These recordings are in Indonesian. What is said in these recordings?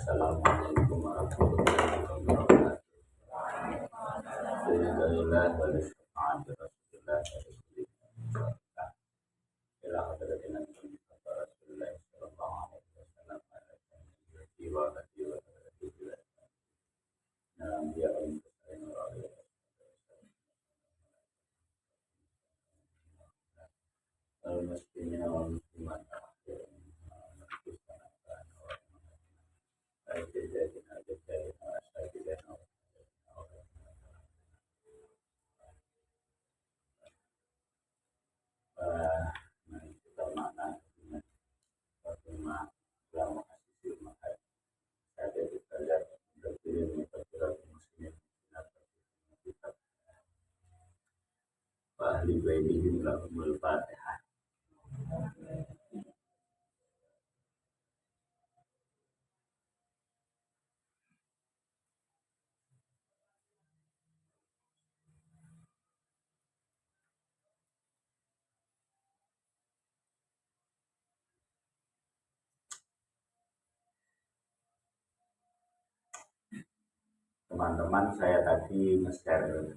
Assalamualaikum warahmatullahi wabarakatuh. Alhamdulillah wa syukur Rasulillah ila hadratin Rasulullah sallallahu alaihi wasallam wa alihi wa sahbihi dalam dia al-muslimin wal muslimat ahli baitihim lahumul fatihah. Teman-teman, saya tadi nge-share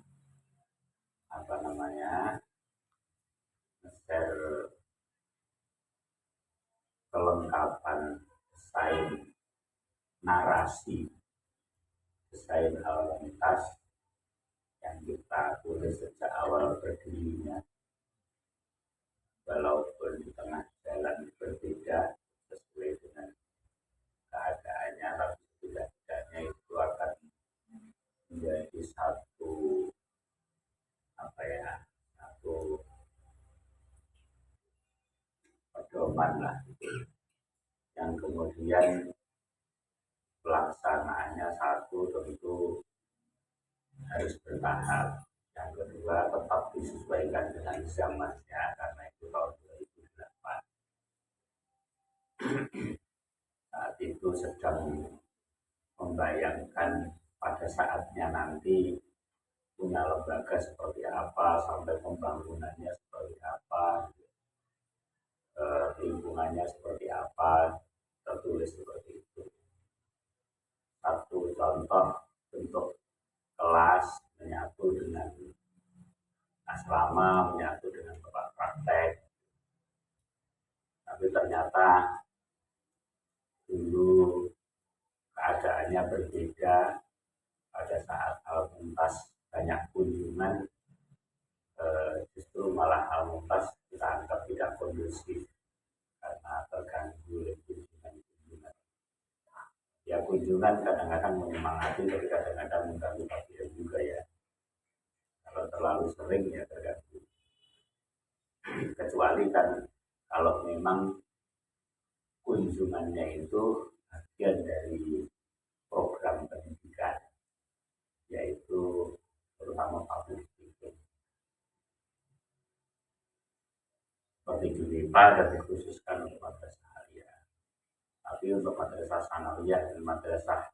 nge-share kelengkapan desain narasi, desain lalu lintas yang kita tulis sejak awal berdirinya, walaupun di tengah jalan berbeda sesuai dengan keadaannya, tapi setidaknya itu akan menjadi satu pedoman lah, yang kemudian pelaksanaannya satu tentu harus bertahap, yang kedua tetap disesuaikan dengan zamannya, karena itu tahun 2008 saat itu sedang membayangkan pada saatnya nanti punya lembaga seperti apa, sampai pembangunannya seperti apa, lingkungannya seperti apa, tertulis seperti itu. Satu contoh bentuk kelas menyatu dengan asrama, menyatu dengan tempat praktek. Tapi ternyata dulu keadaannya berbeda. Pada saat Al-Muntas banyak kunjungan, justru malah Al-Muntas kita anggap tidak kondusif karena terganggu oleh kunjungan. Ya, kunjungan kadang-kadang menyemangati, tapi kadang-kadang mengganggu juga ya. terlalu sering ya terganggu. Kecuali kan kalau memang kunjungannya itu bagian dari program pendidikan, yaitu terutama public speaking. Seperti di MIPA dan dikhususkan untuk madrasah aliyah. Tapi untuk madrasah sanawiyah dan madrasah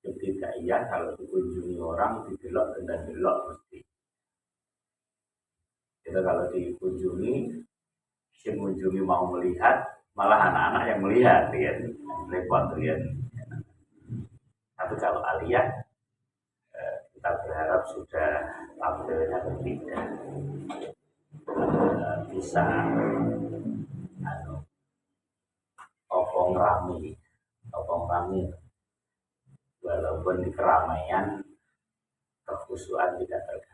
ibtidaiyah kalau dikunjungi orang didelok dan delok mesti. Kita kalau dikunjungi, si mengunjungi mau melihat, malah anak-anak yang melihat, ya, repot ya. Tapi kalau aliyah, kita berharap sudah tampilnya berbeda, bisa topong rami, walaupun di keramaian kekhusyuan tidak terganggu.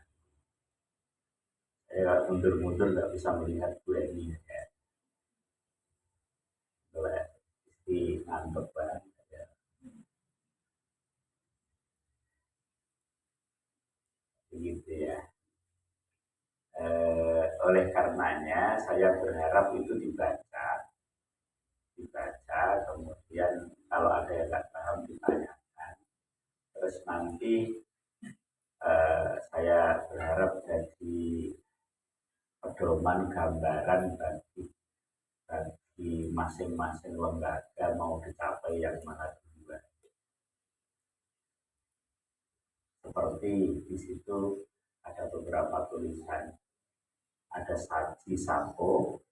Saya mundur-mundur nggak bisa melihat gue ini ya. Di ngantuk banget ya. Begitu ya. Oleh karenanya saya berharap itu dibaca, kemudian kalau ada yang nggak paham ditanyakan, terus nanti saya berharap jadi pedoman gambaran bagi masing-masing lembaga mau dicapai yang mana duluan. Seperti di situ ada beberapa tulisan, ada saji sampo,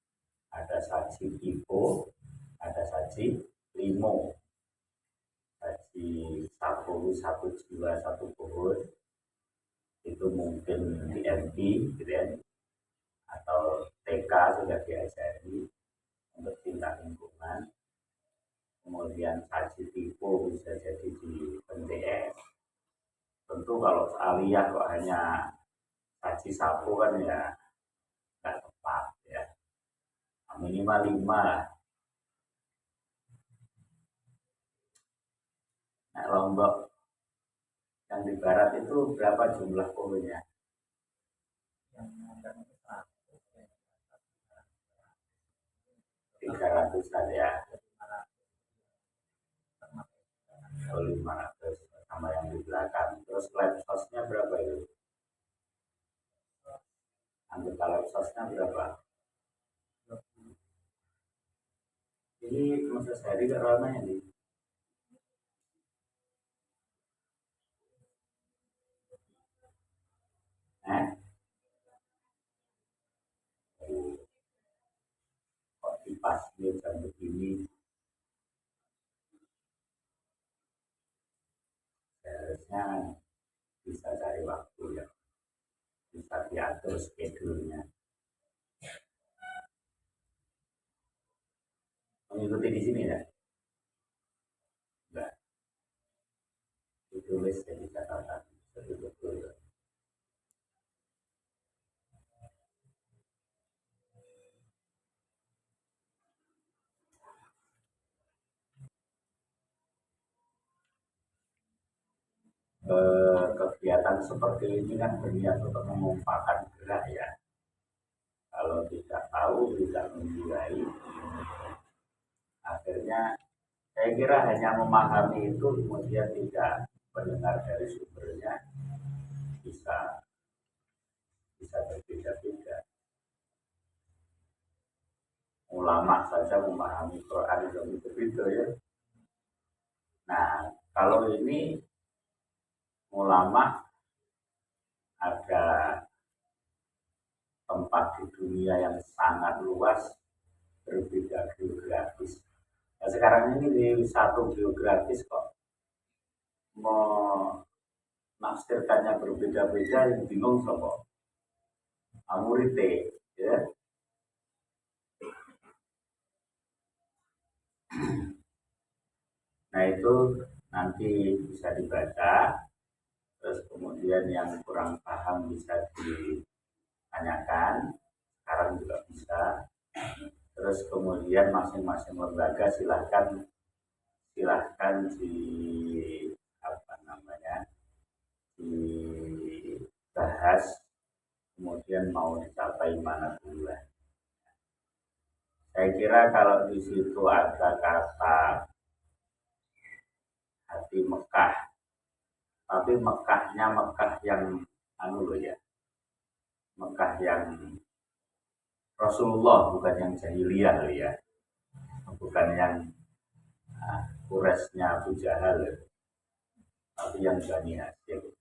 ada saji ipo, ada saji limo. Saji sampo satu jiwa satu pohon, itu mungkin di MP gitu ya, atau TK sudah diajari untuk cinta lingkungan. Kemudian saji tipu bisa jadi di MTS. Tentu kalau aliyah kok hanya saji sapu kan ya nggak tepat ya, minimal 5 lah. Nah, Lombok yang di barat itu berapa jumlah pohonnya? 300-an ya. 500 sama yang di belakang. Terus lab sosnya berapa itu? Anggota lab sosnya berapa? Ini masa sehari gak ramai ini? Kok kipas jam begini? Seharusnya bisa cari waktu ya, bisa diatur schedule-nya. Mengikuti di sini ya? Enggak. Ditulis jadi catatan. Betul-betul ya. Kegiatan seperti ini kan berniat untuk mengumpulkan gerak ya. Kalau tidak tahu, tidak menjiwai, akhirnya saya kira hanya memahami itu kemudian tidak mendengar dari sumbernya bisa berbeda-beda. Ulama saja memahami Quran itu berbeda ya. Nah, kalau ini ulama ada tempat di dunia yang sangat luas, berbeda geografis. Nah, sekarang ini di satu geografis kok menafsirkannya berbeda-beda, yang bingung sopo. Amurite, ya. Nah itu nanti bisa dibaca, terus kemudian yang kurang paham bisa ditanyakan, sekarang juga bisa. Terus kemudian masing-masing lembaga silahkan di apa namanya dibahas kemudian mau dicapai mana dulu. Saya kira kalau di situ ada kata hati Mekah, tapi Mekahnya Mekah yang anu loh ya, Mekah yang Rasulullah, bukan yang jahiliyah loh ya, bukan yang Quraisynya Abu Jahal, tapi yang Bani Hashim,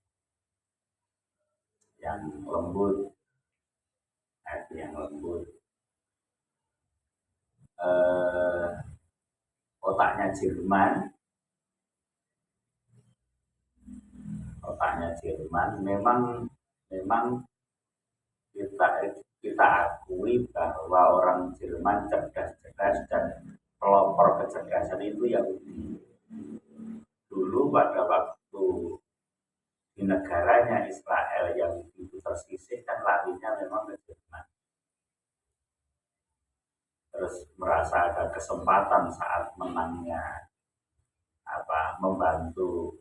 yang lembut, hati yang lembut. Otaknya Jerman, memang kita akui bahwa orang Jerman cerdas dan pelopor kecerdasan itu Yahudi. Dulu pada waktu di negaranya Israel yang itu tersisih kan larinya memang ke Jerman. Terus merasa ada kesempatan saat menangnya membantu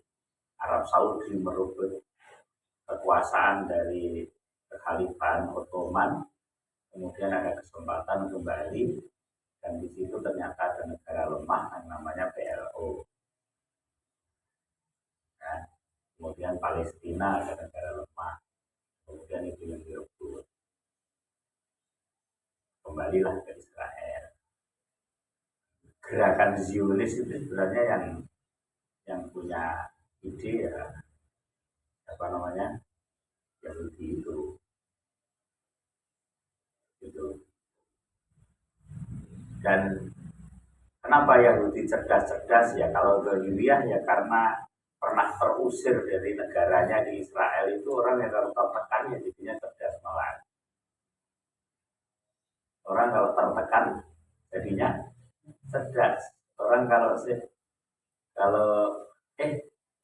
Arab Saudi merebut kekuasaan dari Kekhalifahan Ottoman, kemudian ada kesempatan kembali, dan di situ ternyata ada negara lemah yang namanya PLO. Nah, kemudian Palestina ada negara lemah, kemudian itu yang direbut. Kembalilah ke Israel. Gerakan Zionis itu sebenarnya yang punya ide ya Yahudi itu. Dan kenapa Yahudi cerdas-cerdas ya? Kalau Yahudiyah ya karena pernah terusir dari negaranya di Israel, itu orang yang kalau tertekan ya jadinya cerdas malah. Orang kalau tertekan jadinya cerdas. Orang kalau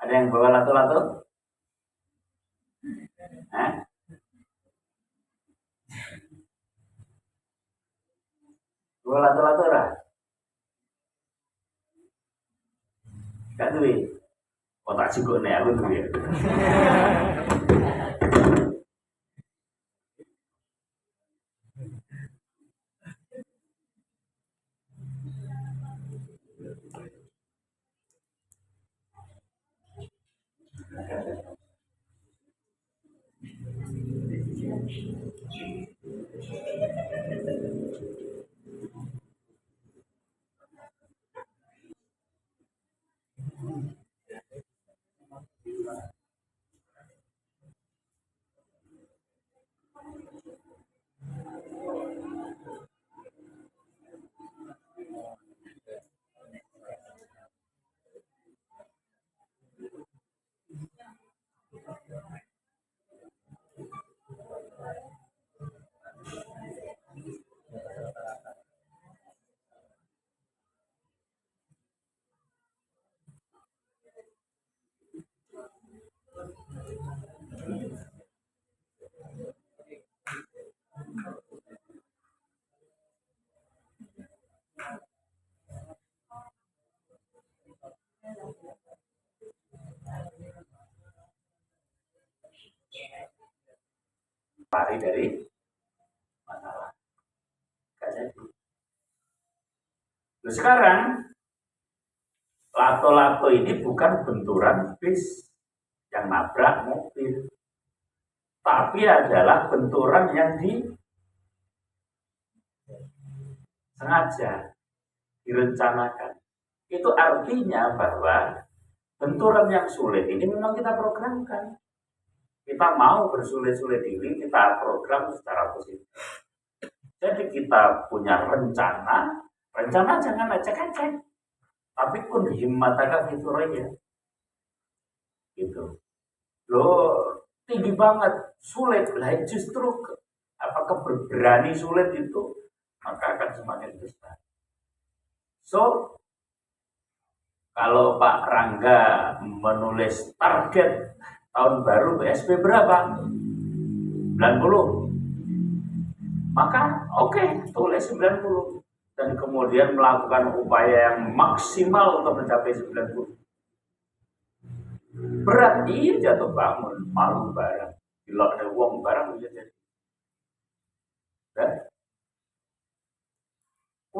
ada yang bawa lato-lato? Hah? Bawa lato-lato ora? Gak duwe. Oh tak cukup nih aku duwe. Lari dari masalah. Gak jadi. Nah, sekarang lato-lato ini bukan benturan bis yang nabrak mobil, tapi adalah benturan yang sengaja direncanakan. Itu artinya bahwa benturan yang sulit ini memang kita programkan. Kita mau bersulit-sulit diri, kita program secara positif. Jadi kita punya rencana jangan acak-acak, tapi kun himmataka fituraya. Gitu. Loh, tinggi banget, sulit lah, justru berani sulit itu maka akan semakin besar. So, kalau Pak Rangga menulis target tahun baru BSP berapa? 90. Maka oke, tulis 90. Dan kemudian melakukan upaya yang maksimal untuk mencapai 90. Berat, iya jatuh bangun, malu barang. Bila ada uang barang bisa jadi.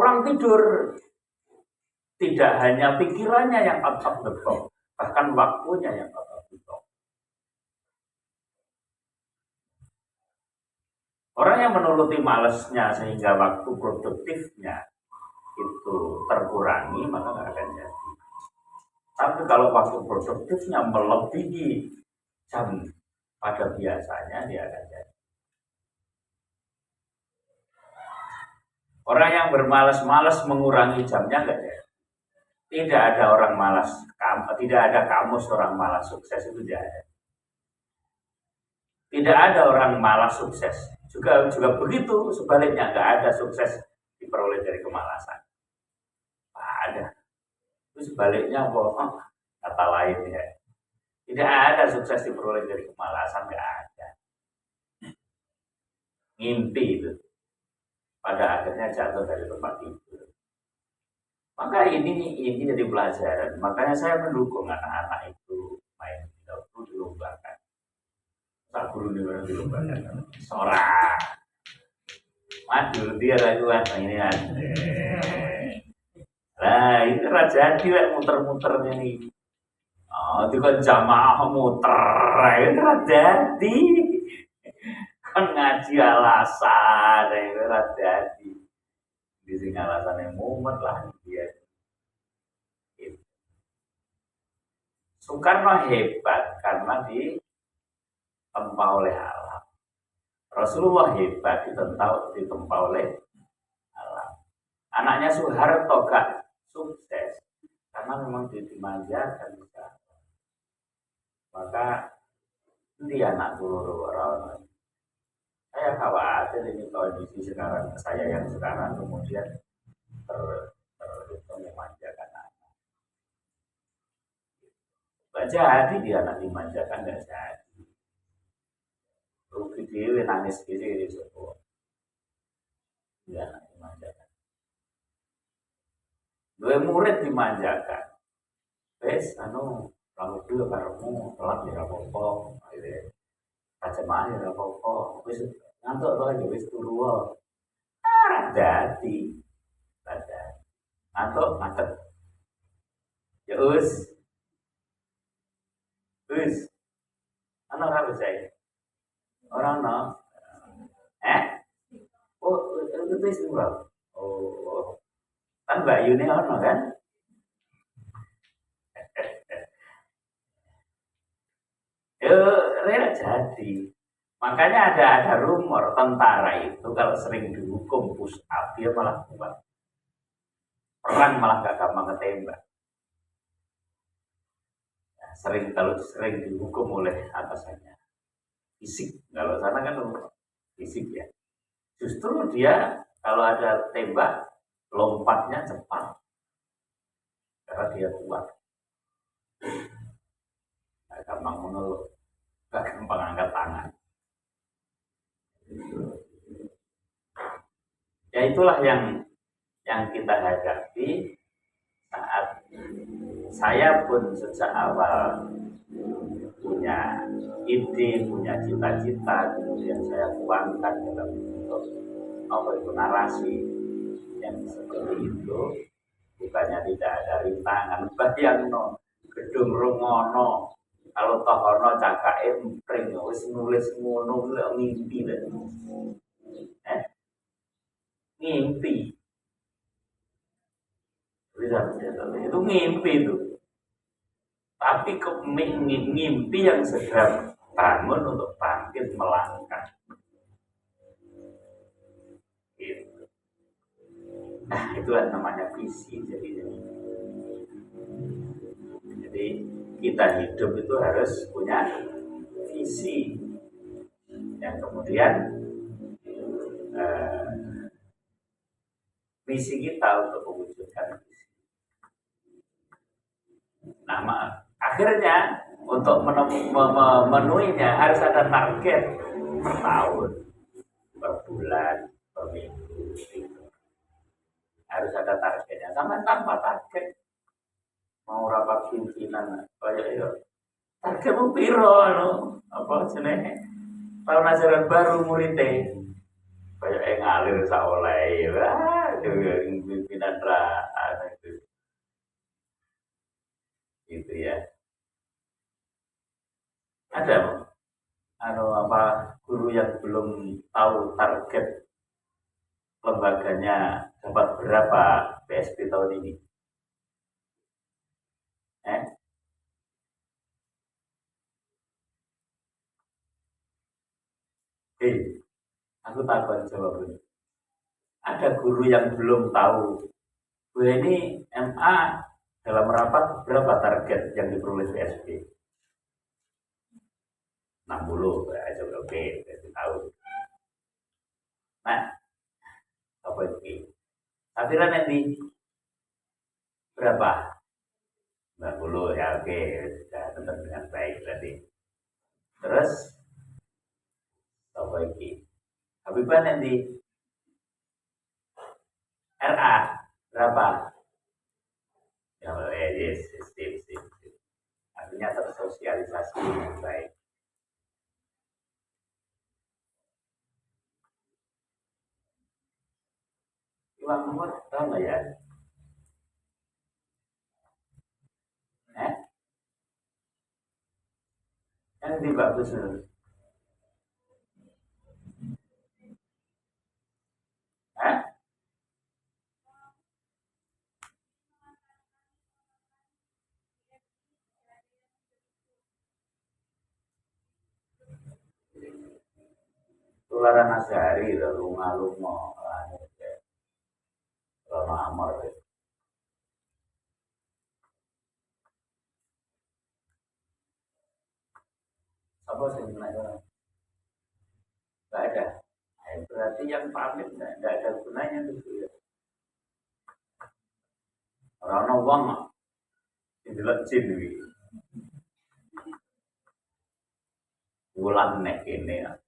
Kurang tidur. Tidak hanya pikirannya yang out of the box, bahkan waktunya yang out of the box. Orang yang menuruti malesnya sehingga waktu produktifnya itu terkurangi, maka nggak akan jadi. Tapi kalau waktu produktifnya melebihi jam pada biasanya, dia akan jadi. Orang yang bermalas-malas mengurangi jamnya enggak ya? Tidak ada orang malas, tidak ada kamus orang malas sukses, itu tidak ada. Tidak ada orang malas sukses. Juga begitu sebaliknya, enggak ada sukses diperoleh dari kemalasan. Tidak ada. Itu sebaliknya bohong, kata lain ya. Tidak ada sukses diperoleh dari kemalasan, enggak ada. Ngimpi itu. Pada akhirnya jatuh dari tempat tidur. Maka ini jadi pelajaran. Makanya saya mendukung anak-anak itu main video dilombakan. Tak guru di mana dilombakan. Sorak. Maju dia lakukan ini kan. Nah ini raja dia muter-muter ini. Oh itu kan jamaah muter. Itu raja kan ngaji alasan, itu hati-hati. Di sini alasan yang mumet lah dia. Soekarno hebat karena ditempa oleh alam. Rasulullah hebat ditempa oleh alam. Anaknya Soeharto gak sukses karena memang dimanjakan. Maka dia anak guru orang. Saya khawatir ini kondisi sekarang, saya yang sekarang kemudian terhitung memanjakan anak. Gak jadi dia anak dimanjakan, gak jadi. Rugi dia nangis diri semua. Dia anak dimanjakan. Dua murid dimanjakan. Wes, kalau dulu karemu telat ya apa-apa. Kacamata ya apa-apa. Wes ngantuk to ya wis turu wae. Dadi. Ngantuk macet. Ya wis. Ana ora percaya. Ora ana. Oh, itu wis turu. Oh. Kan Mbak Yuni ana kan? Rela jadi. Makanya ada rumor tentara itu kalau sering dihukum push up dia malah kuat. Perang malah gak gampang ketembak. Ya, kalau sering dihukum oleh atasannya fisik. Kalau sana kan fisik ya. Justru dia kalau ada tembak lompatnya cepat karena dia kuat. Gak gampang mengeluh, gak gampang angkat tangan. Ya itulah yang kita hadapi saat saya pun sejak awal punya ide, punya cita-cita, kemudian saya tuangkan dalam bentuk narasi yang seperti itu. Bukannya tidak ada rintangan, bayangno gedung rungono kalau tohono cakake empring wis nulis ngono ngimpi lho. Ngimpi. Itu ngimpi itu. Tapi ngimpi yang segera bangun untuk bangkit melangkah. Gitu. Nah, itulah namanya visi. Jadi kita hidup itu harus punya visi yang kemudian visi kita untuk mewujudkan visi. Nah, akhirnya untuk memenuhinya harus ada target per tahun, per bulan, per minggu. Gitu. Harus ada targetnya. Sama tanpa target mau rapat pimpinan kayak itu targetmu piro apa jenenge tahun ajaran baru muridnya kayak ngalir saoleh pimpinan itu ya. Ada apa guru yang belum tahu target lembaganya dapat berapa PSP tahun ini? Aku takut jawabnya. Ada guru yang belum tahu, Bu ini MA dalam rapat berapa target yang diperoleh PSP? 60, coba oke, jadi tahu. Nah, apa ini? Akhirnya nanti berapa? 90 ya oke, sudah tetap dengan baik berarti. Terus apa ini? Habibah nanti RA berapa? Ya, yes, sip. Artinya tersosialisasi dengan baik. Iwan Muhammad tahu nggak ya? Yang lebih bagus dulu. Tularan Asyari lalu ngalungo lama amor. Apa sih sebenarnya? Tidak ada. Berarti yang pamit tidak ada gunanya itu ya. Orang uang itu jin ini. Wulan nek ini ya.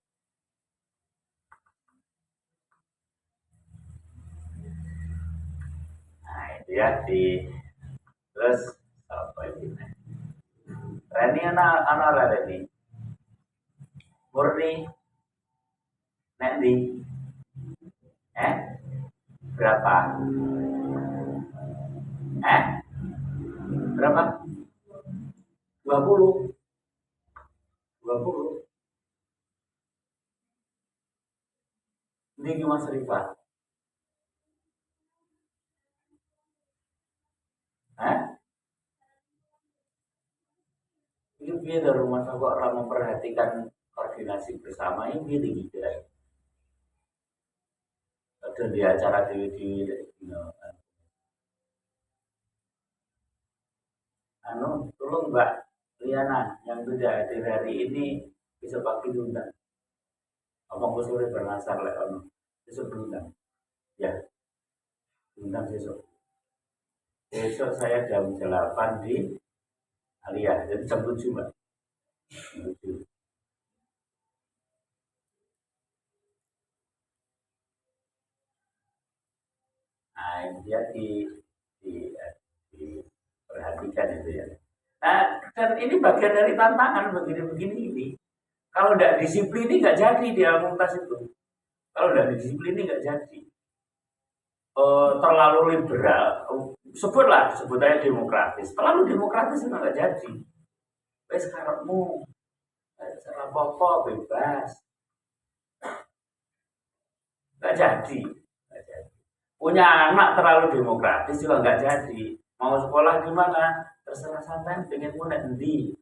Nah itu ya di terus apa ini? Reni anak Reni murni nanti berapa? Berapa? 20. Ini Mas Rifat. Ini dia dari rumah tangga orang memperhatikan koordinasi bersama ini gitu ya. Ada di acara di tolong Mbak Liana yang tidak hadir hari ini bisa pagi diundang. Omong sore bernasar lek ono. Besok diundang. Ya. Diundang besok. Besok saya jam 8 di Alia, jadi jam 7 Mbak. 7. Nah, dia diperhatikan itu ya. Nah, dan ini bagian dari tantangan begini-begini ini. Kalau tidak disiplin ini nggak jadi dia mumtaz itu. Kalau tidak disiplin ini nggak jadi. Terlalu liberal, sebut aja demokratis. Terlalu demokratis itu nggak jadi. Wes karepmu, salah apa bebas, nggak jadi. Punya anak terlalu demokratis juga nggak jadi. Mau sekolah di mana? Terserah sampean pengen mau nanti.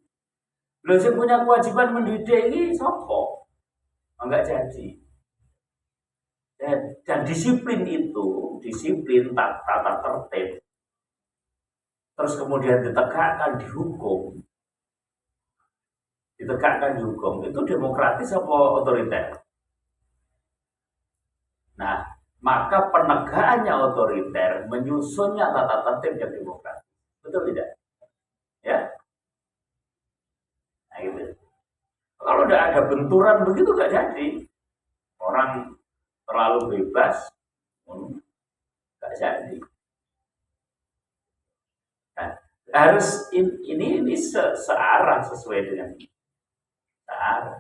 Lo sih punya kewajiban mendidik ini sopo, nggak jadi. Dan disiplin itu, disiplin tata tertib, terus kemudian ditegakkan dihukum, itu demokratis apa otoriter? Nah, maka penegakannya otoriter menyusunnya tata tertib yang demokratis, betul tidak? Ya, nah gitu. Kalau udah ada benturan begitu nggak jadi, orang terlalu bebas, nggak jadi. Nah, harus ini searah sesuai dengan searah.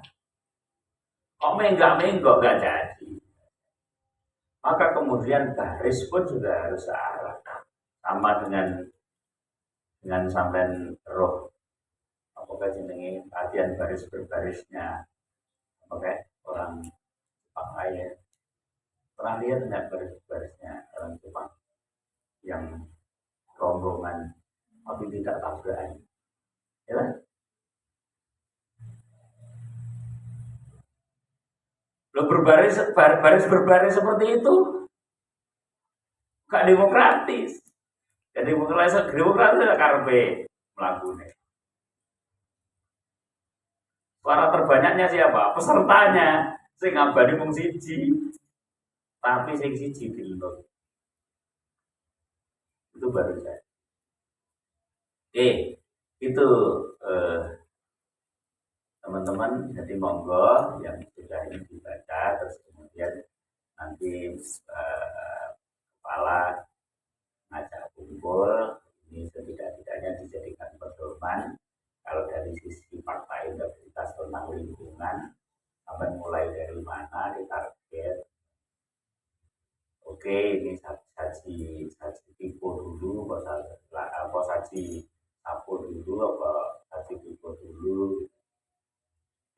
Kok menggak nggak jadi. maka kemudian baris pun juga harus searah. Sama dengan sampean roh apakah jenenge latihan baris berbarisnya, apakah orang Jepang ya pernah lihat nggak baris-barisnya orang Jepang yang rombongan tapi tidak tabrakan, ya kan? Lo baris seperti itu gak demokratis. Jadi demokratis ya karpe melakukan. Suara terbanyaknya siapa? Pesertanya. Sing ngabadi mung siji. Tapi sing siji dilok. Itu baru saya. Itu teman-teman, jadi monggo yang sudah ini dibaca, terus kemudian nanti kepala ngajak kumpul, ini setidak-tidaknya dijadikan pedoman. Kalau dari sisi fakta integritas tentang lingkungan, sampai mulai dari mana ditarget. Oke, ini saji tipe dulu, apa saji sapu dulu, apa saji tipe dulu,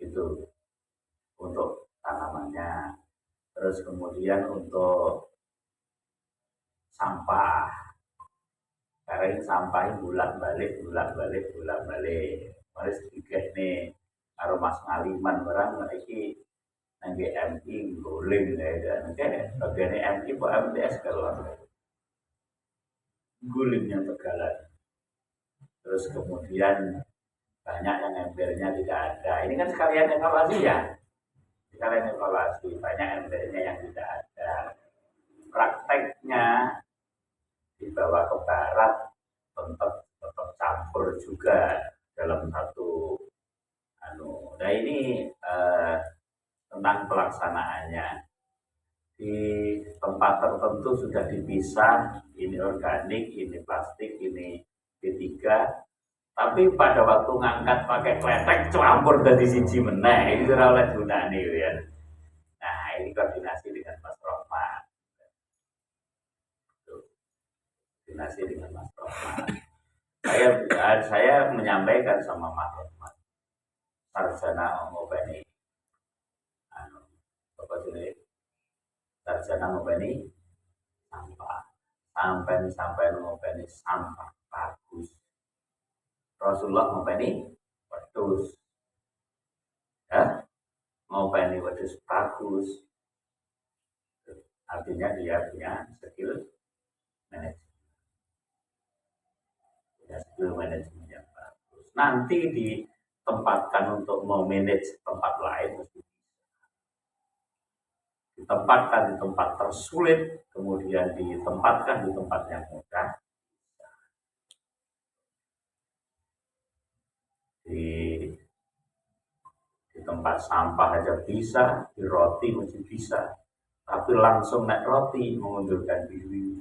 itu untuk tanamannya. Terus kemudian untuk sampah, karena ini sampahnya bolak-balik. Mari sedikit nih, karo Mas Ngaliman barang iki nang MI guling ya kan. Bagiannya MI kok MTS kalau guling yang Tegalan. Terus kemudian banyak yang embernya tidak ada. Ini kan sekalian evaluasi ya. Sekalian evaluasi, banyak embernya yang tidak ada. Prakteknya dibawa ke barat tetap campur juga dalam satu nah ini tentang pelaksanaannya di tempat tertentu sudah dipisah, ini organik, ini plastik, ini B3, tapi pada waktu ngangkat pakai kletek campur dari siji meneh itu ora oleh gunane ya. Nah ini koordinasi dengan Mas Rohman, koordinasi dengan Mas Rohman. Saya menyampaikan sama Mas Rohman, sarjana ngopeni apa sih sarjana ngopeni sampah, sampai ngopeni sampah bagus. Rasulullah ngopeni wedhus, ya ngopeni wedhus bagus, artinya dia punya skill manajemen yang bagus. Nanti ditempatkan untuk memanage tempat lain, ditempatkan di tempat tersulit, kemudian ditempatkan di tempat yang mudah. Di tempat sampah aja bisa, di roti masih bisa, tapi langsung naik roti mengundurkan diri.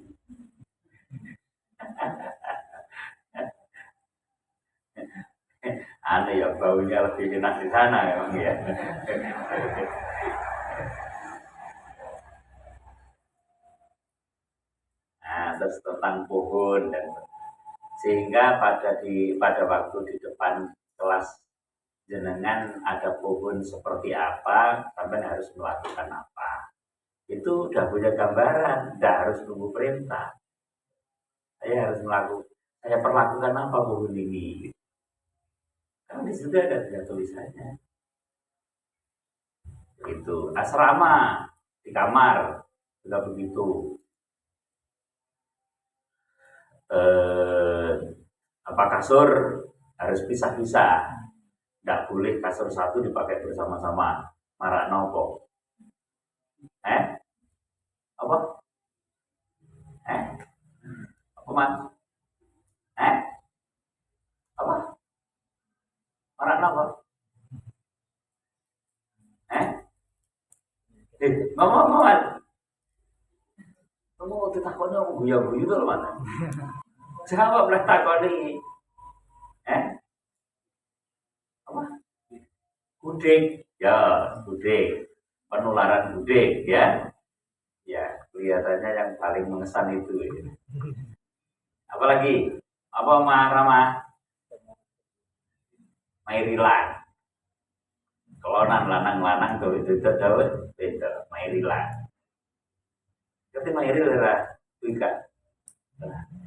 Aneh ya, baunya lebih enak di sana memang ya. Nah, terus tentang pohon dan sehingga pada waktu di depan kelas jenengan ada pohon seperti apa, sampai harus melakukan apa. Itu udah punya gambaran, tidak harus tunggu perintah. Saya perlakukan apa pohon ini. Kan di situ ada tulisannya. Itu asrama di kamar juga begitu. Kasur harus pisah-pisah. Tidak boleh kasur satu dipakai bersama-sama. Marak nopo. Apa? Apa mas? Apa? Marak nopo? Ngomong kamu ditakoni aku guyu-guyu to mana? Jawab lah takoni. Apa? Gudeg. Ya, gudeg. Penularan gudeg ya. Ya, kelihatannya yang paling mengesan itu. Apalagi apa Rama? Mairilan. Kelonan lanang-lanang tuh itu Dawud beda Mairilan. Tapi Mairil ora Wika.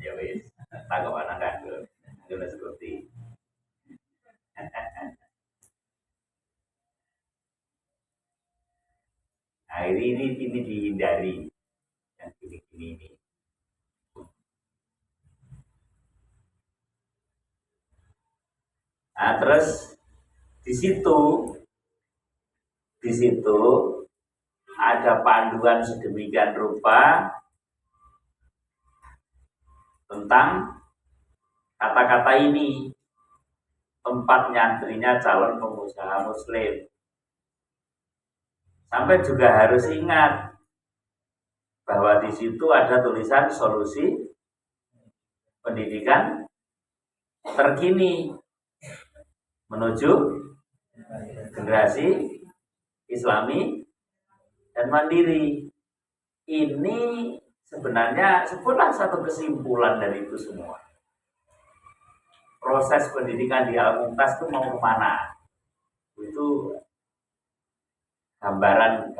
Ya wis, tak kok ana kanggo. Jelas seperti. Nah, ini dihindari yang gini-gini ini. Nah, terus di situ ada panduan sedemikian rupa tentang kata-kata ini, tempat nyantrinya calon pengusaha muslim. Sampai juga harus ingat bahwa di situ ada tulisan solusi pendidikan terkini menuju generasi Islami dan mandiri. Ini sebenarnya sebuah satu kesimpulan dari itu semua. Proses pendidikan di Al-Mumtaz itu mau kemana? Itu gambaran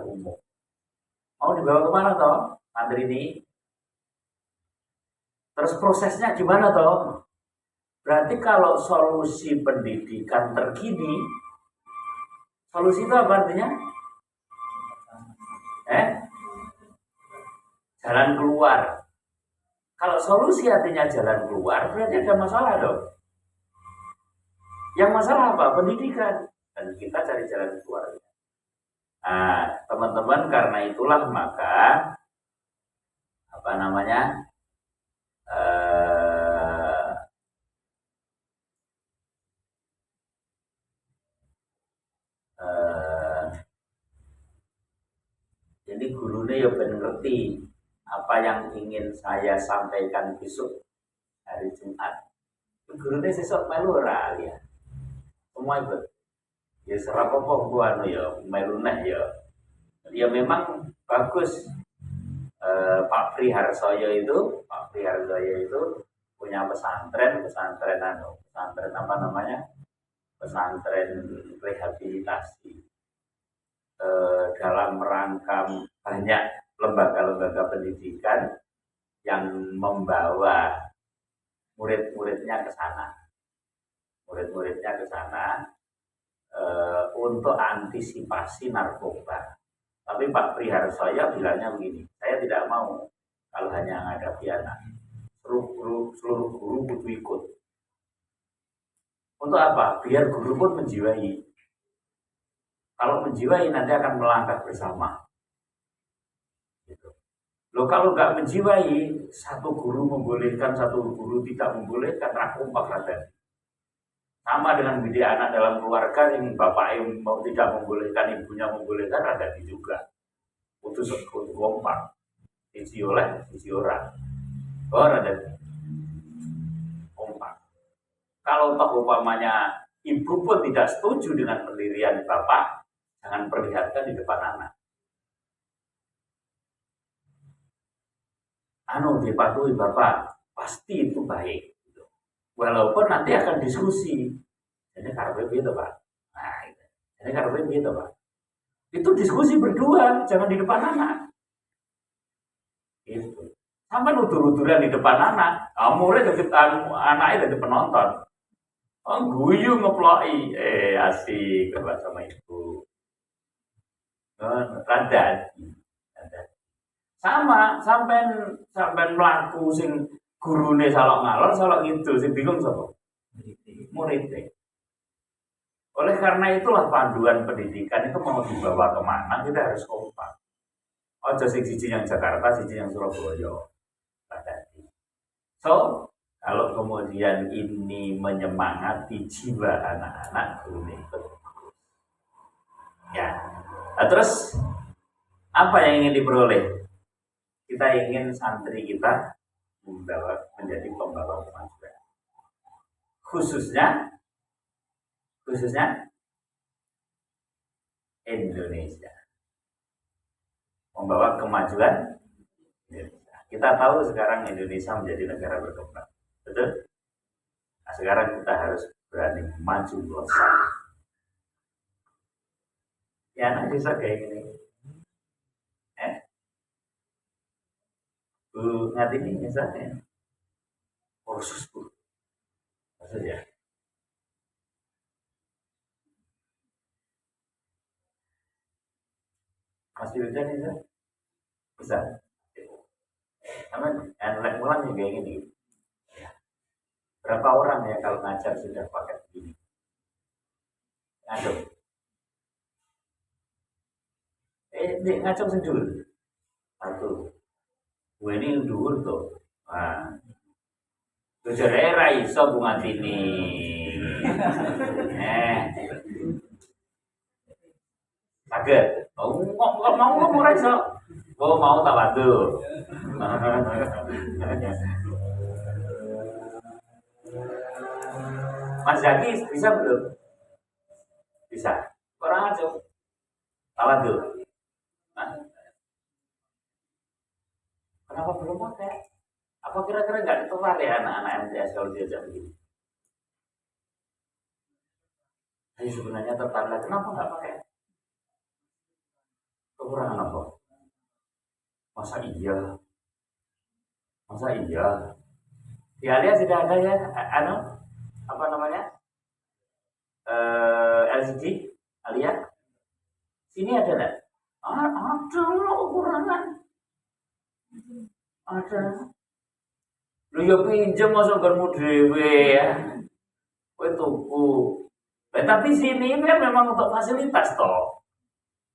umum. Mau dibawa kemana toh santri ini? Terus prosesnya gimana toh? Berarti kalau solusi pendidikan terkini, solusi itu apa artinya? Jalan keluar. Kalau solusi artinya jalan keluar, berarti ada masalah dong. Yang masalah apa? Pendidikan. Dan kita cari jalan keluar. Nah, teman-teman, karena itulah maka jadi gurunya ya ben ngerti apa yang ingin saya sampaikan besok hari Jumat. Gurunya sesok melu ora ya. Semua ikut. Ya serap apa gua ya melu neh ya. Ya memang bagus. Pak Priharsoyo itu punya pesantren apa namanya, pesantren rehabilitasi dalam rangka banyak lembaga-lembaga pendidikan yang membawa murid-muridnya ke sana untuk antisipasi narkoba. Tapi Pak Priharsoyo bilangnya begini, saya tidak mau kalau hanya menghadapi anak. Seluruh guru kudu ikut. Untuk apa? Biar guru pun menjiwai. Kalau menjiwai nanti akan melangkah bersama. Gitu. Loh kalau nggak menjiwai, satu guru membolehkan, satu guru tidak membolehkan, kompak ada. Sama dengan didik anak dalam keluarga, yang bapak yang mau tidak membolehkan, ibunya membolehkan, ada juga. Putus kompak, sisi oleh, sisi orang. Ada kompak. Kalau toh umpamanya ibu pun tidak setuju dengan pendirian bapak, jangan perlihatkan di depan anak. Dipatuhi bapak, pasti itu baik. Walaupun nanti akan diskusi. Ini karena gitu Pak. Nah, ini karena gitu Pak. Itu diskusi berdua, jangan di depan anak. Itu. Sampai nutur-nuturan di depan anak. Murid anaknya jadi penonton. Guyu ngeploi. Asik kelas sama ibu. Rada. Sama sampai melaku sing gurune salok ngalor salok gitu sing bingung sapa? Murid. Oleh karena itulah panduan pendidikan itu mau dibawa kemana kita harus kompak. Ojo siji yang Jakarta, siji yang Surabaya. So, kalau kemudian ini menyemangati jiwa anak-anak ini ya. Nah, terus apa yang ingin diperoleh? Kita ingin santri kita menjadi pembawa kemajuan. Khususnya Indonesia. Membawa kemajuan kita tahu sekarang Indonesia menjadi negara berkembang, betul? Nah, sekarang kita harus berani maju melesat. Ya anak desa kayak gini, Bu Ngatini misalnya, kursus Bu, maksudnya masih udah nih, bisa. Karena anak pulang juga gini. Berapa orang ya kalau ngajar sudah pakai begini? Ngacung. Ngacung sendiri. Satu. Gue ini dulu tuh. Nah, tujuannya raiso bunga ini. Kaget. Mau ngomong raiso. Oh mau tak bantu. Mas Zaki bisa belum? Bisa. Orang aja. Tahu tuh. Nah, kenapa belum pakai? Apa kira-kira nggak ditular ya anak-anak MTS kalau diajak begini? Saya sebenarnya tertarik. Kenapa nggak pakai? Kekurangan apa? Masa iya? Masa iya? Di Alia sudah ada ya, apa namanya? LCD Alia? Sini ada nggak? Ada kekurangan. Ada. Lu ya pinjem masuk garmu dewe ya. Kowe tuku. Tapi sini kan memang untuk fasilitas toh.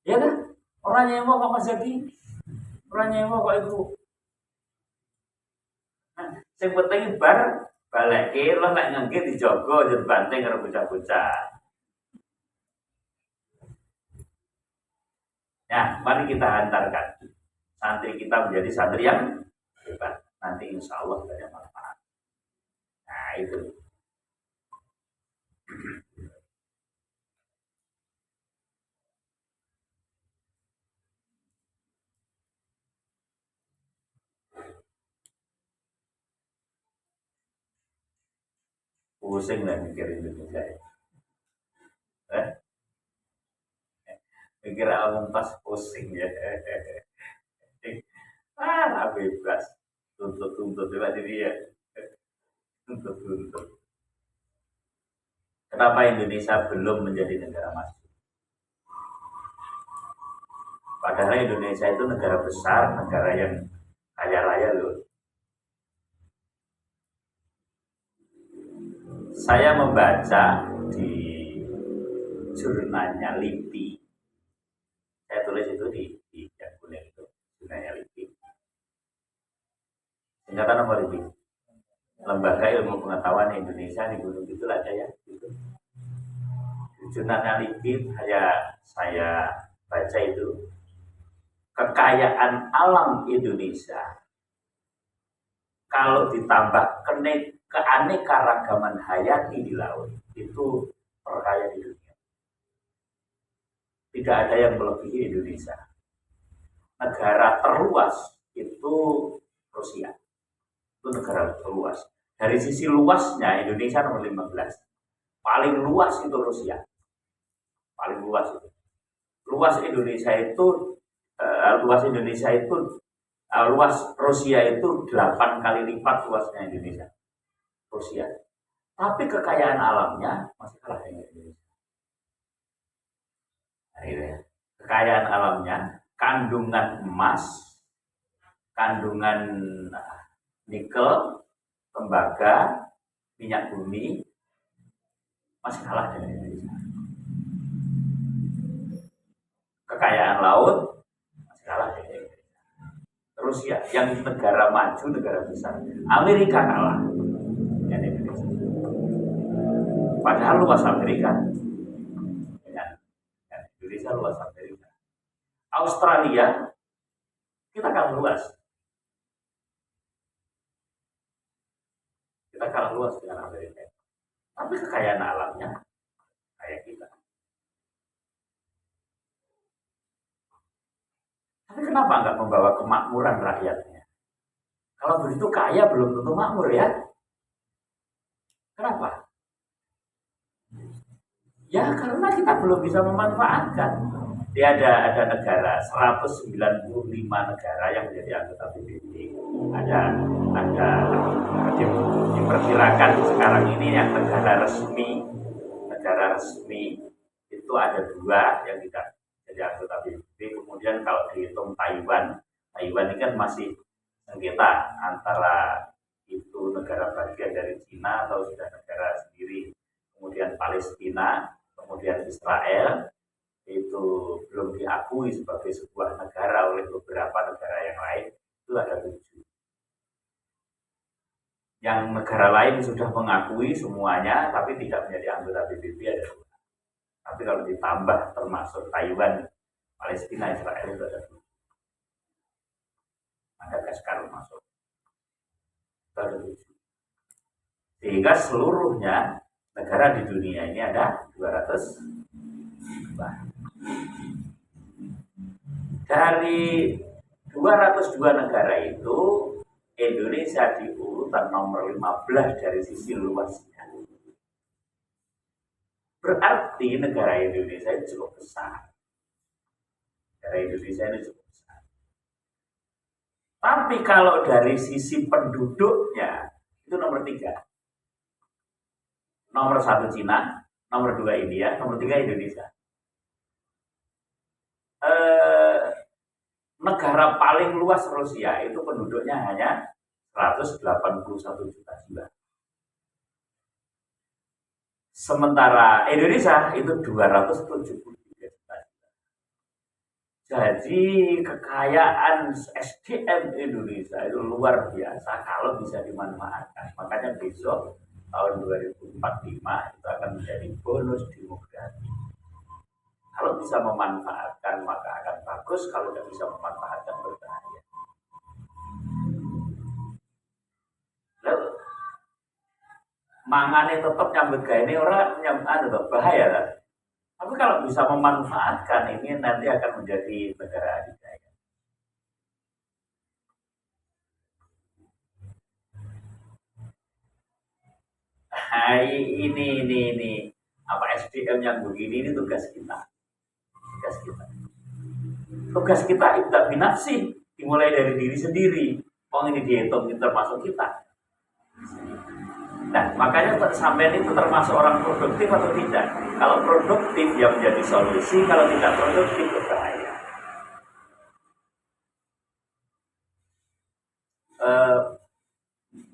Ya kan? Orang nyewa kok Mas Zaki? Orang nyewa kok itu. Nah, sing penting bar balekke lo nek ngengke dijogo jen banting karo bocah-bocah. Ya, mari kita hantarkan santri kita menjadi santri yang hebat. Nanti insya Allah banyak manfaat. Nah itu. Pusing lah mikir Indonesia ya. Mikir alam pas pusing ya. Bebas. Tuntut coba diri ya. Tuntut. Kenapa Indonesia belum menjadi negara maju? Padahal Indonesia itu negara besar, negara yang kaya raya loh. Saya membaca di jurnalnya LIPI. Saya tulis itu di yang kuning itu, jurnalnya LIPI. Singkatan nomor LIPI. Lembaga Ilmu Pengetahuan Indonesia di Gunung Kidul aja ya. Gitu. Di jurnalnya LIPI saya baca itu kekayaan alam Indonesia kalau ditambah keanekaragaman hayati di laut itu terkaya di dunia. Tidak ada yang melebihi Indonesia. Negara terluas itu Rusia. Itu negara terluas. Dari sisi luasnya Indonesia nomor 15. Paling luas itu Rusia. Paling luas itu. Luas Indonesia itu luas Rusia itu 8 kali lipat luasnya Indonesia. Rusia. Tapi kekayaan alamnya masih kalah dengan Indonesia. Nah, kekayaan alamnya, kandungan emas, kandungan nikel, tembaga, minyak bumi masih kalah dengan Indonesia. Kekayaan laut masih kalah dengan Indonesia. Rusia yang negara maju, negara besar. Amerika kalah dengan Indonesia. Padahal luas Amerika dengan Indonesia luas Amerika. Australia kita kalah luas. Kita kalah luas dengan Amerika. Tapi kekayaan alamnya kayak kita. Tapi kenapa nggak membawa kemakmuran rakyatnya? Kalau begitu kaya belum tentu makmur ya. Kenapa? Ya karena kita belum bisa memanfaatkan. Dia ada negara 195 negara yang menjadi anggota PBB. Ada diperkirakan sekarang ini yang negara resmi itu ada 2 yang tidak jadi anggota PBB. Kemudian kalau dihitung Taiwan ini kan masih sengketa antara itu negara bagian dari Cina atau sudah negara sendiri. Kemudian Palestina, kemudian Israel itu belum diakui sebagai sebuah negara oleh beberapa negara yang lain. Itu ada 7. Yang negara lain sudah mengakui semuanya tapi tidak menjadi anggota PBB ada 2. Tapi kalau ditambah termasuk Taiwan, Palestina, Israel itu ada 7. Madagaskar masuk itu ada 7. Sehingga seluruhnya negara di dunia ini ada 200. Dari 202 negara itu Indonesia di urutan nomor 15 dari sisi luasnya. Berarti negara Indonesia ini cukup besar. Negara Indonesia ini cukup besar. Tapi kalau dari sisi penduduknya itu nomor 3. Nomor 1 Cina, nomor 2 India, nomor 3 Indonesia. Negara paling luas Rusia itu penduduknya hanya 181 juta jiwa. Sementara Indonesia itu 273 juta jiwa. Jadi kekayaan SDM Indonesia itu luar biasa kalau bisa dimanfaatkan. Makanya besok tahun 2045 itu akan menjadi bonus demografi. Kalau bisa memanfaatkan maka akan bagus, kalau tidak bisa memanfaatkan berbahaya. Lalu mangane tetap nyambut gawe ini orang nyambut bahaya lah. Tapi kalau bisa memanfaatkan ini nanti akan menjadi negara adidaya. Nah, ini apa SDM yang begini ini tugas kita. Tugas kita ibda binafsi, dimulai dari diri sendiri. Ini dihitung itu termasuk kita. Nah, makanya sampean itu termasuk orang produktif atau tidak? Kalau produktif ya menjadi solusi, kalau tidak produktif berbahaya.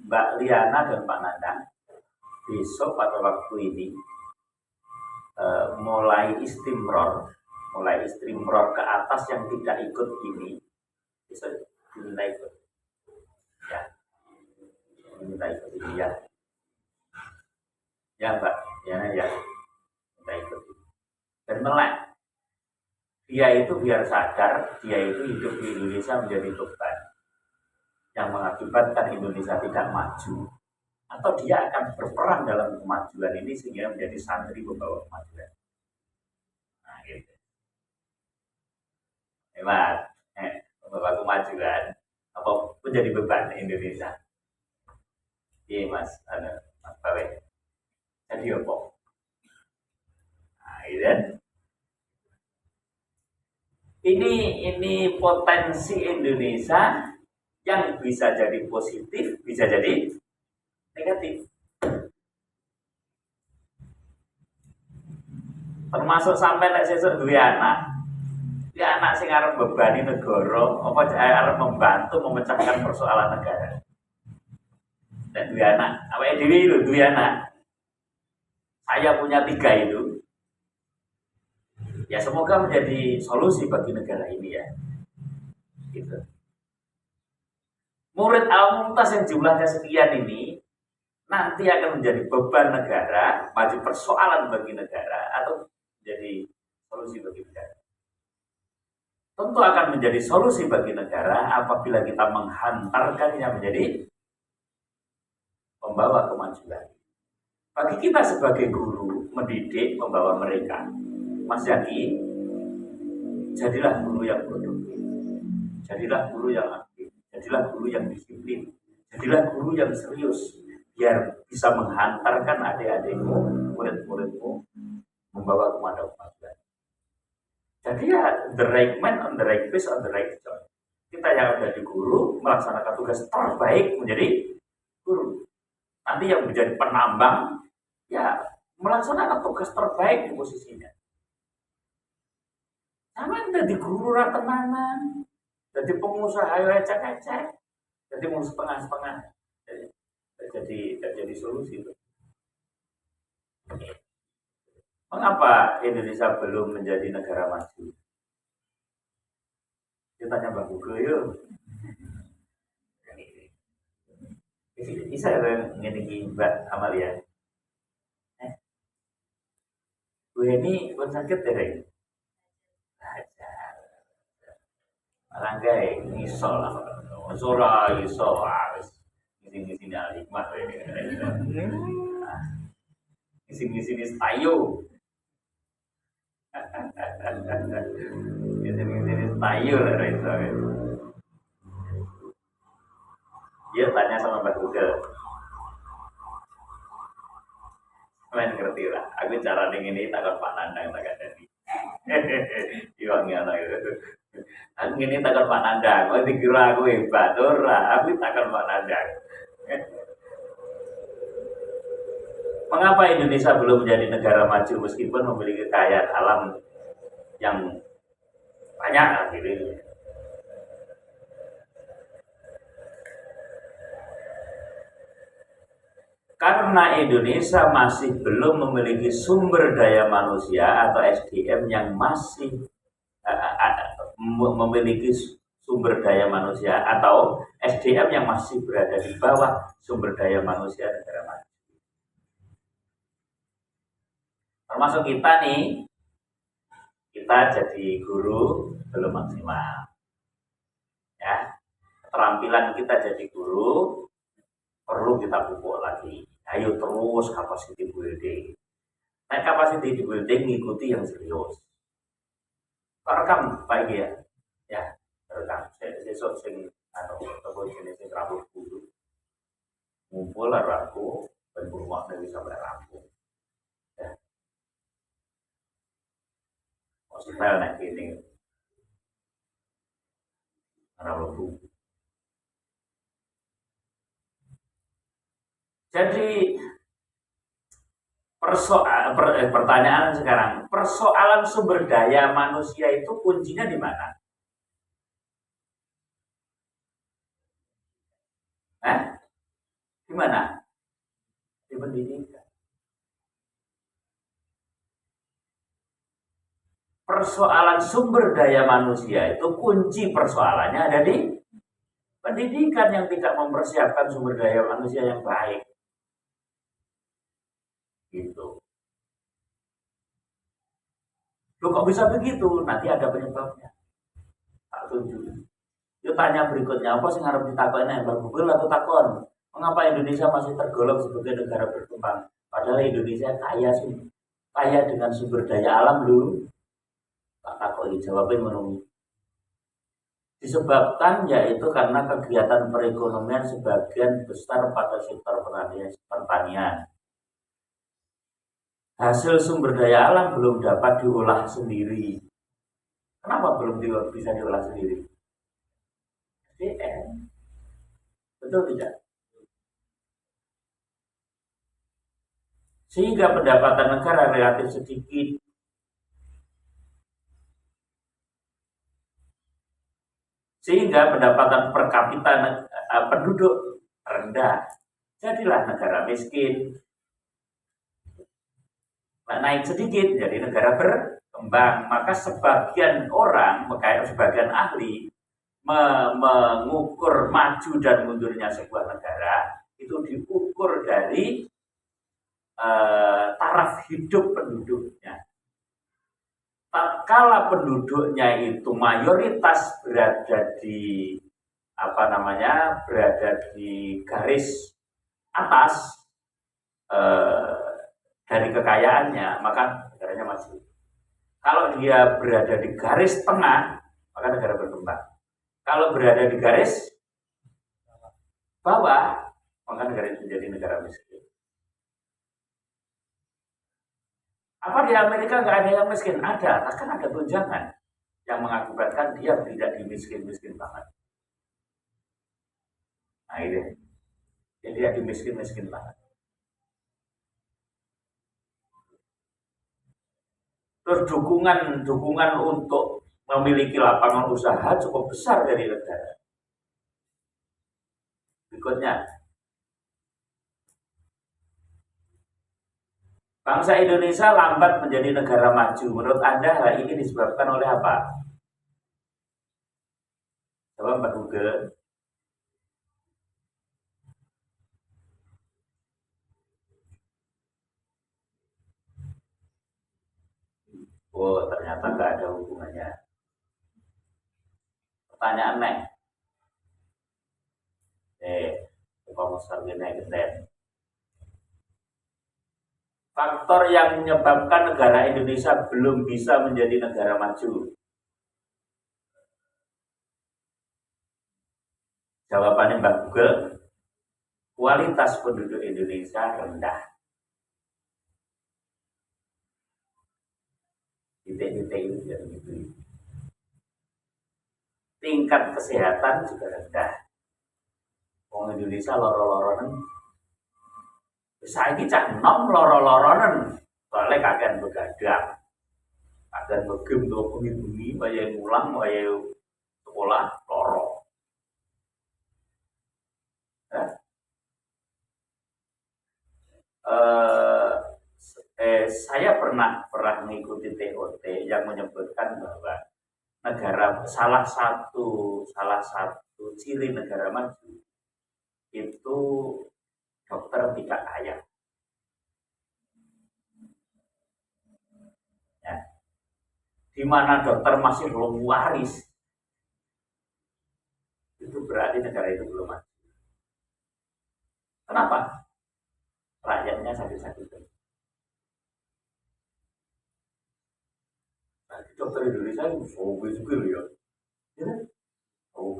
Mbak Liana dan Pak Nandang besok pada waktu ini mulai istimror ke atas yang tidak ikut ini bisa diminta ikut ya, diminta ikut ini ya Mbak ya minta ikut dan melek dia itu biar sadar dia itu hidup di Indonesia menjadi beban yang mengakibatkan Indonesia tidak maju, atau dia akan berperan dalam kemajuan ini sehingga menjadi santri pembawa kemajuan. Nah, gitu. Hebat, pembawa kemajuan apa menjadi beban Indonesia. Iya Mas, Mas Bawe. Jadi apa? Nah, gitu. Ini potensi Indonesia yang bisa jadi positif, bisa jadi negatif. Termasuk sampai nek sesuk duwe anak. Ya anak sing arep bebani negara, apa arep membantu memecahkan persoalan negara. Nek duwe anak, awake dhewe lho duwe anak. Saya punya 3 itu. Ya semoga menjadi solusi bagi negara ini ya. Gitu. Murid Al-Mumtaz yang jumlahnya sekian ini nanti akan menjadi beban negara, maju persoalan bagi negara atau menjadi solusi bagi negara. Tentu akan menjadi solusi bagi negara apabila kita menghantarkannya menjadi pembawa kemajuan. Bagi kita sebagai guru mendidik, membawa mereka. Mas Yaki, jadilah guru yang produktif, jadilah guru yang aktif, jadilah guru yang disiplin, Jadilah guru yang serius biar bisa menghantarkan adik-adikmu, murid-muridmu membawa kepada kemajuan. Jadi ya the right man on the right place on the right job. Kita yang ada di guru melaksanakan tugas terbaik menjadi guru. Nanti yang menjadi penambang ya melaksanakan tugas terbaik di posisinya. Sama jadi guru tenanan, jadi pengusaha ecek-ecek, jadi mau setengah-setengah. Jadi solusi itu. Mengapa Indonesia belum menjadi negara maju? Kita tanya Mbak Google yuk. Bisa ngene Mbak Amalia. Gue ini pun sakit deh. Ranggai iso lah. Ora iso ngisi-ngisi hikmah. Ngisi-ngisi tayo. Ngisi-ngisi tayo lah itu. Dia tanya sama Mbak Google. Kalian ngerti lah. Aku cara ini takkan Pak Nandang takkan jadi. Iwang ya itu. Aku ini takkan Pak Nandang. Kau dikira aku hebat ora? Aku takkan Pak Nandang. Mengapa Indonesia belum menjadi negara maju meskipun memiliki kekayaan alam yang banyak gitu? Karena Indonesia masih belum memiliki sumber daya manusia atau SDM yang masih memiliki sumber daya manusia atau SDM yang masih berada di bawah sumber daya manusia negara maju. Termasuk kita nih, kita jadi guru belum maksimal. Ya, keterampilan kita jadi guru perlu kita pupuk lagi. Ayo terus capacity building. Nah, capacity building ngikuti yang serius. Rekam baik ya, ya rekam. Sesok sing atau jenis rambut kudu ngumpul aku berbuat dari sampai rampung. Ya. Hospital naik ini rambut. Jadi pertanyaan sekarang, persoalan sumber daya manusia itu kuncinya di mana? Di mana? Di pendidikan. Persoalan sumber daya manusia itu kunci persoalannya ada di pendidikan yang tidak mempersiapkan sumber daya manusia yang baik. Gitu. Loh kok bisa begitu? Nanti ada penyebabnya. Tak tunjuk. Yuk tanya berikutnya, apa sih ngarep ditakoni Mbak Google atau takon? Mengapa Indonesia masih tergolong sebagai negara berkembang? Padahal Indonesia kaya sih, kaya dengan sumber daya alam dulu. Tak takoni jawabnya menunggu. Disebabkan yaitu karena kegiatan perekonomian sebagian besar pada sektor pertanian. Hasil sumber daya alam belum dapat diolah sendiri. Kenapa belum bisa diolah sendiri? SDM. Betul tidak? Sehingga pendapatan negara relatif sedikit. Sehingga pendapatan per kapita penduduk rendah. Jadilah negara miskin. Naik sedikit jadi negara berkembang. Maka sebagian orang, sebagian ahli mengukur maju dan mundurnya sebuah negara itu diukur dari taraf hidup penduduknya. Tatkala penduduknya itu mayoritas berada di berada di garis atas dari kekayaannya, maka negaranya maju. Kalau dia berada di garis tengah, maka negara berkembang. Kalau berada di garis bawah, maka negara itu menjadi negara miskin. Apa di Amerika nggak ada yang miskin? Ada, kan ada tunjangan yang mengakibatkan dia tidak dimiskin-miskin banget. Nah ini, jadi dia dimiskin-miskin banget. Terus dukungan untuk memiliki lapangan usaha cukup besar dari negara. Berikutnya, bangsa Indonesia lambat menjadi negara maju. Menurut Anda hal ini disebabkan oleh apa? Coba Mbak Google. Oh, ternyata nggak ada hubungannya. Pertanyaan nih. Faktor yang menyebabkan negara Indonesia belum bisa menjadi negara maju. Jawabannya Mbak Google, kualitas penduduk Indonesia rendah. Titik-titik itu jadi gitu. Tingkat kesehatan juga rendah. Orang Indonesia loro-loronen. Saiki cah nom loro-loronen. Soalnya kakean begadang. Kakean begem tuh bengi-bengi waya mulang waya sekolah loro. Saya pernah mengikuti TOT yang menyebutkan bahwa negara salah satu ciri negara maju itu dokter tidak kaya. Ya. Di mana dokter masih belum waris, itu berarti negara itu belum maju. Kenapa? Rakyatnya sakit-sakitan. Nah, dokter Indonesia itu juga ya. Ya,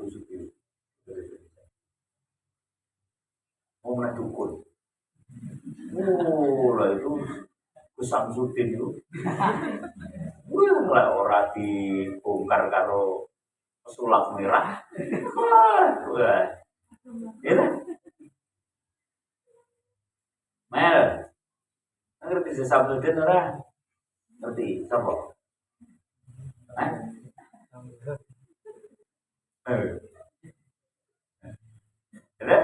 juga. Mau mana dukun. Lah itu Samsudin itu. Lah ora dibongkar karo sulap merah. Wah. Ya. Mel. Ngerti si Samsudin ora? Ngerti sapa? Ya.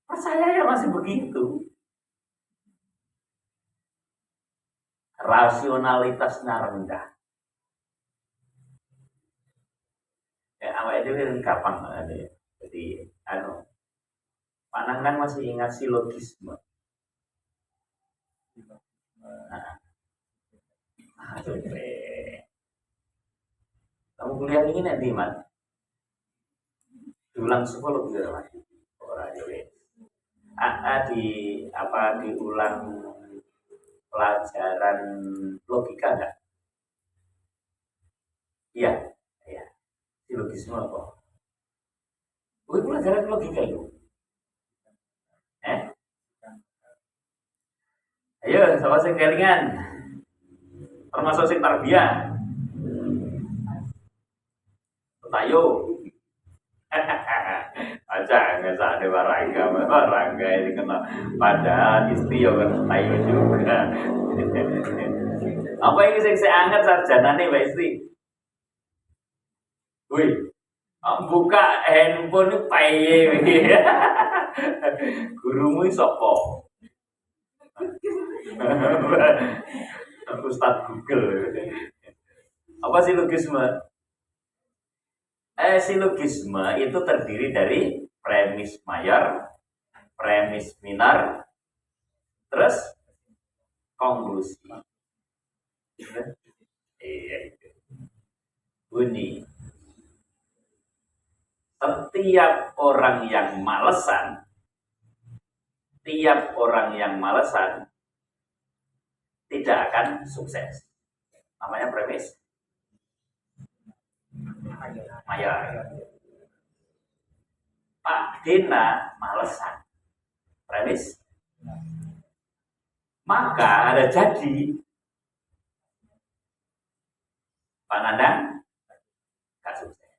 Percaya ya masih begitu. Rasionalitasnya rendah. Ya, awalnya itu kan gampang ada. Jadi, Panangan masih ingat silogisme. Nah, kamu kuliah ini nanti mas, diulang psikologi ya mas, orang diulang pelajaran logika enggak? Iya, iya. Silogisme apa? Bukan pelajaran logika itu. Ayo, sama sing kelingan. Termasuk sing tarbiyah. Ayo. Aja nggak ada warangga ini kena pada istri yang kena tayo juga. Apa ini saya angkat sarjana nih mbak istri? Wih, buka handphone paye. Gurumu sopo? Ustadz Google. Apa silogisme? Silogisme itu terdiri dari premis mayor, premis minor, terus konklusi. Iya itu. Bunyi. Setiap orang yang malesan, tidak akan sukses. Namanya premis mayor. Pak, Dena malesan. Premis. Maka ada jadi Pak Nandang gak sukses.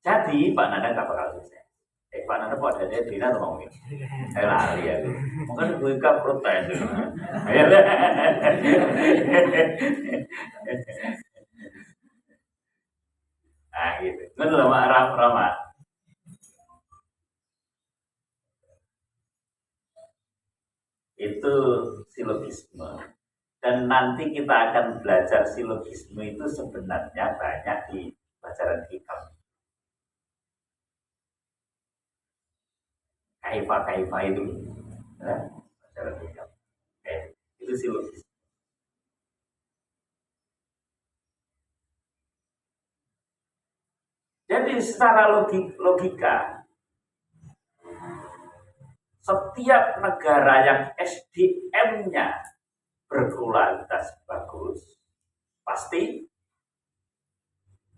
Jadi Pak Nandang gak bakal sukses. Pak Nandang kok ada Dena atau ngomongin? Lari ya. Mungkin gue kan protes. Nah gitu. Itu sama Rama. Itu silogisme. Dan nanti kita akan belajar silogisme itu sebenarnya banyak di pelajaran hikam. Kaifa itu pelajaran hikam. Itu silogisme. Jadi secara logika, setiap negara yang SDM-nya berkualitas bagus, pasti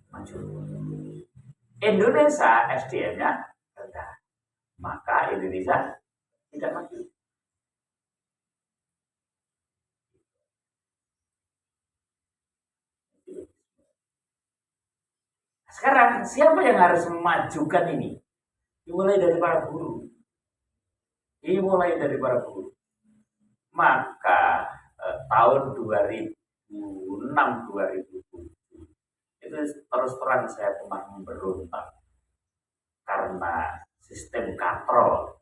maju. Indonesia SDM-nya rendah, maka Indonesia tidak maju. Sekarang siapa yang harus memajukan ini? Dimulai dari para guru. Maka tahun 2006-2007 itu terus terang saya pernah memberontak karena sistem katrol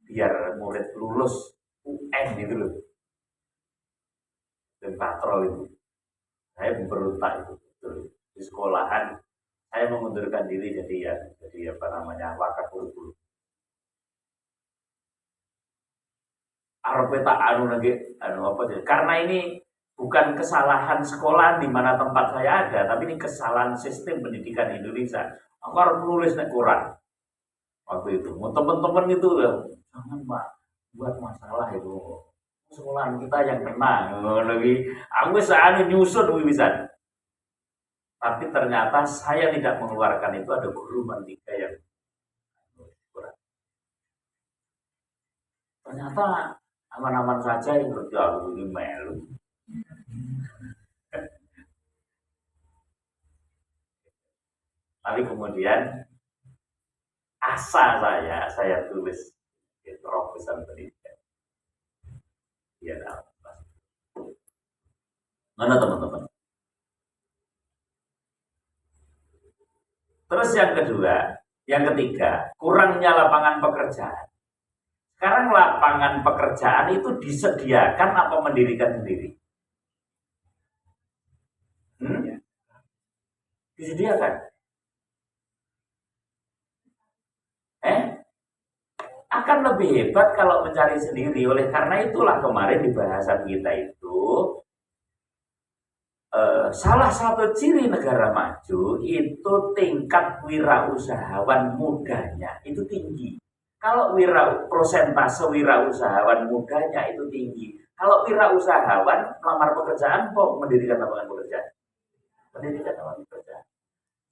biar murid lulus UN gitu loh. Sistem katrol itu saya memberontak itu betul. Di sekolahan saya mengundurkan diri jadi wakapuru. Karena ini bukan kesalahan sekolah di mana tempat saya ada, tapi ini kesalahan sistem pendidikan Indonesia. Aku harus menulis Quran waktu itu. Teman-teman itu jangan Pak buat masalah itu. Sekolahan kita yang kena lagi. Aku seanu nyusut bisa. Tapi ternyata saya tidak mengeluarkan itu, ada guru mandika yang ternyata aman-aman saja yang kerja aku ini melu. Tapi kemudian asa saya tulis di Profesor Pendidikan. Ya, mana teman-teman? Terus yang ketiga, kurangnya lapangan pekerjaan. Sekarang lapangan pekerjaan itu disediakan atau mendirikan sendiri? Disediakan. Akan lebih hebat kalau mencari sendiri. Oleh karena itulah kemarin di bahasan kita itu salah satu ciri negara maju itu tingkat wirausahawan mudanya itu tinggi. Kalau prosentase wirausahawan mudanya itu tinggi. Kalau wirausahawan melamar pekerjaan kok mendirikan lapangan pekerjaan. Mendirikan lapangan pekerjaan.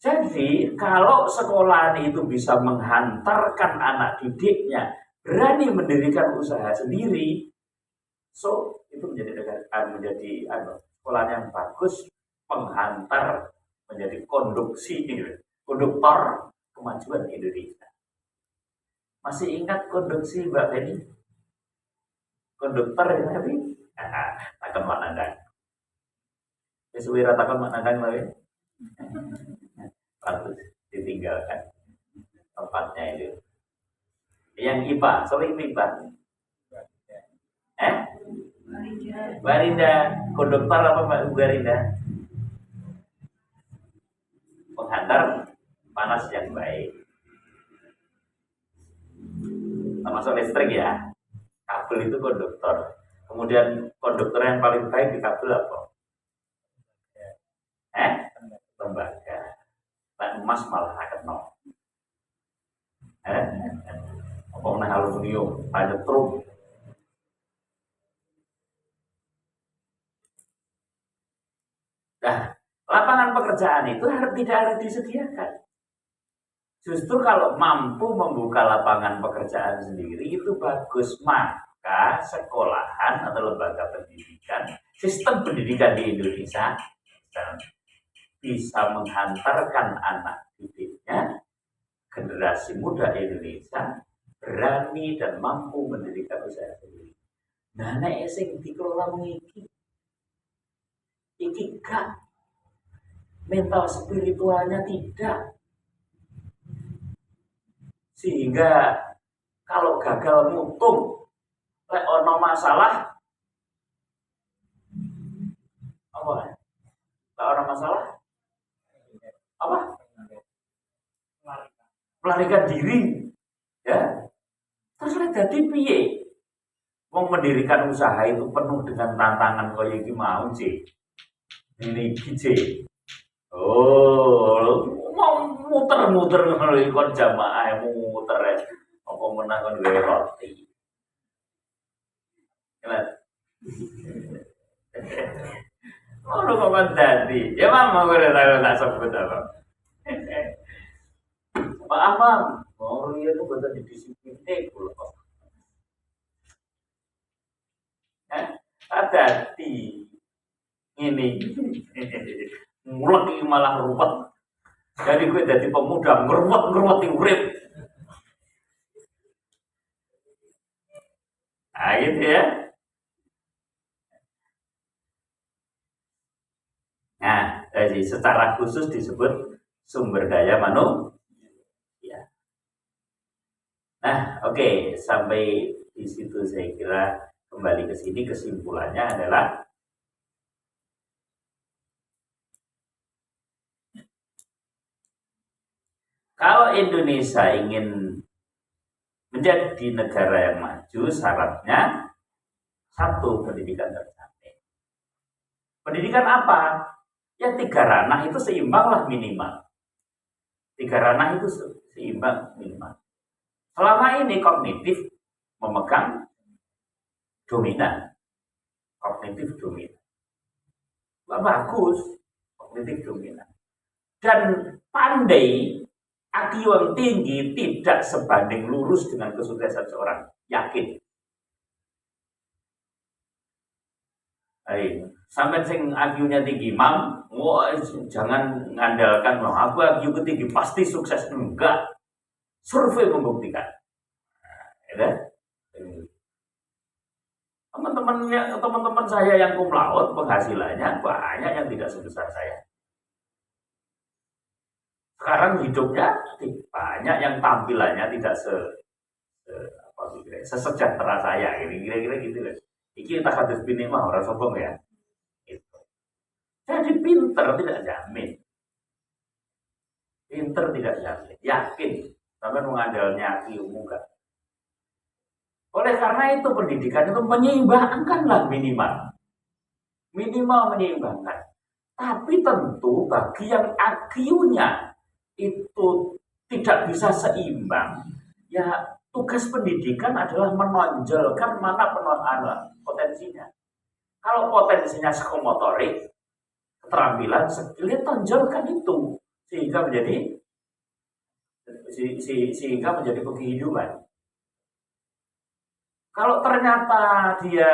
Jadi kalau sekolah itu bisa menghantarkan anak didiknya berani mendirikan usaha sendiri, so itu menjadi sekolah yang bagus, penghantar menjadi konduktor kemajuan Indonesia. Masih ingat konduksi Mbak Beni? Konduktor ya tapi takkan Mak Nandang. Sesuai takkan Mak Nandang lagi. Patut ditinggalkan tempatnya itu. Yang IPA, soal IPA. Mbak Rinda, konduktor apa Mbak Rinda? Penghantar panas yang baik. Termasuk listrik ya. Kabel itu konduktor. Kemudian konduktor yang paling baik di kabel apa? Tembaga. Emas malah akan no. Apa menang aluminium, ada truk. Nah, lapangan pekerjaan itu tidak harus disediakan. Justru kalau mampu membuka lapangan pekerjaan sendiri itu bagus. Maka sekolahan atau lembaga pendidikan, sistem pendidikan di Indonesia bisa menghantarkan anak didiknya, generasi muda Indonesia berani dan mampu mendirikan usaha sendiri. Nah, nek sing dikelola iki gak mental spiritualnya tidak, sehingga kalau gagal mutung, lek ono masalah apa? Lek ono masalah apa? Melarikan diri, ya. Terus lek dadi piye? Wong mendirikan usaha itu penuh dengan tantangan kaya iki mau, Cik. Ini Cik. Oh, mau muter-muter ngono iki kon jamaah muter apa menah kon gawe roti. Ngono kok kan dadi. Ya mama gue tak sebut apa. Maaf, Mam. Oh, iya itu betul didisiplin kula kok. Hati-hati. Ini mulek iki malah ruwet. Jadi gue jadi pemuda ngeruwet urip. Nah, gitu ya. Nah, jadi secara khusus disebut sumber daya manusia. Nah, oke, sampai di situ saya kira kembali ke sini kesimpulannya adalah kalau Indonesia ingin menjadi negara yang maju, syaratnya satu, pendidikan tercapai. Pendidikan apa? Ya 3 ranah itu seimbang lah minimal. 3 ranah itu seimbang minimal. Selama ini kognitif memegang dominan. Kognitif dominan. Bagus, kognitif dominan. Dan pandai, IQ yang tinggi tidak sebanding lurus dengan kesuksesan seorang. Yakin. Sampai sing IQ-nya tinggi, Mam, jangan ngandalkan aku IQ tinggi pasti sukses. Enggak. Survei membuktikan. Ya, teman-teman saya yang cum laude penghasilannya banyak yang tidak sebesar saya. Sekarang hidupnya banyak yang tampilannya tidak sesejahtera saya, kira-kira gitu kan. Iki tak hadis bini mah orang sombong ya. Itu. Jadi pinter tidak jamin. Pinter tidak jamin. Yakin. Sampai mengandalnya ilmu kan. Oleh karena itu pendidikan itu menyeimbangkanlah minimal. Minimal menyeimbangkan. Tapi tentu bagi yang IQ-nya itu tidak bisa seimbang, ya tugas pendidikan adalah menonjolkan mana potensinya. Kalau potensinya psikomotorik, keterampilan, skillnya tonjolkan itu sehingga menjadi kehidupan. Kalau ternyata dia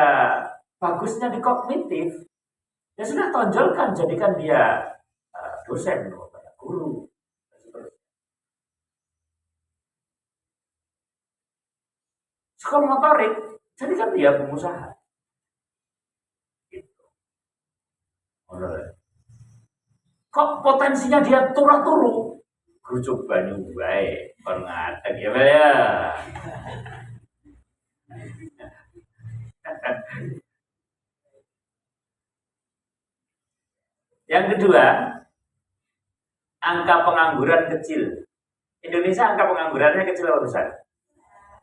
bagusnya di kognitif, ya sudah tonjolkan, jadikan dia dosen, guru. Psikomotorik, jadikan dia pengusaha. Gitu. Kok potensinya dia turu-turu? Rujuk banyu baik, pengadek ya. Yang kedua, angka pengangguran kecil. Indonesia angka penganggurannya kecil atau besar?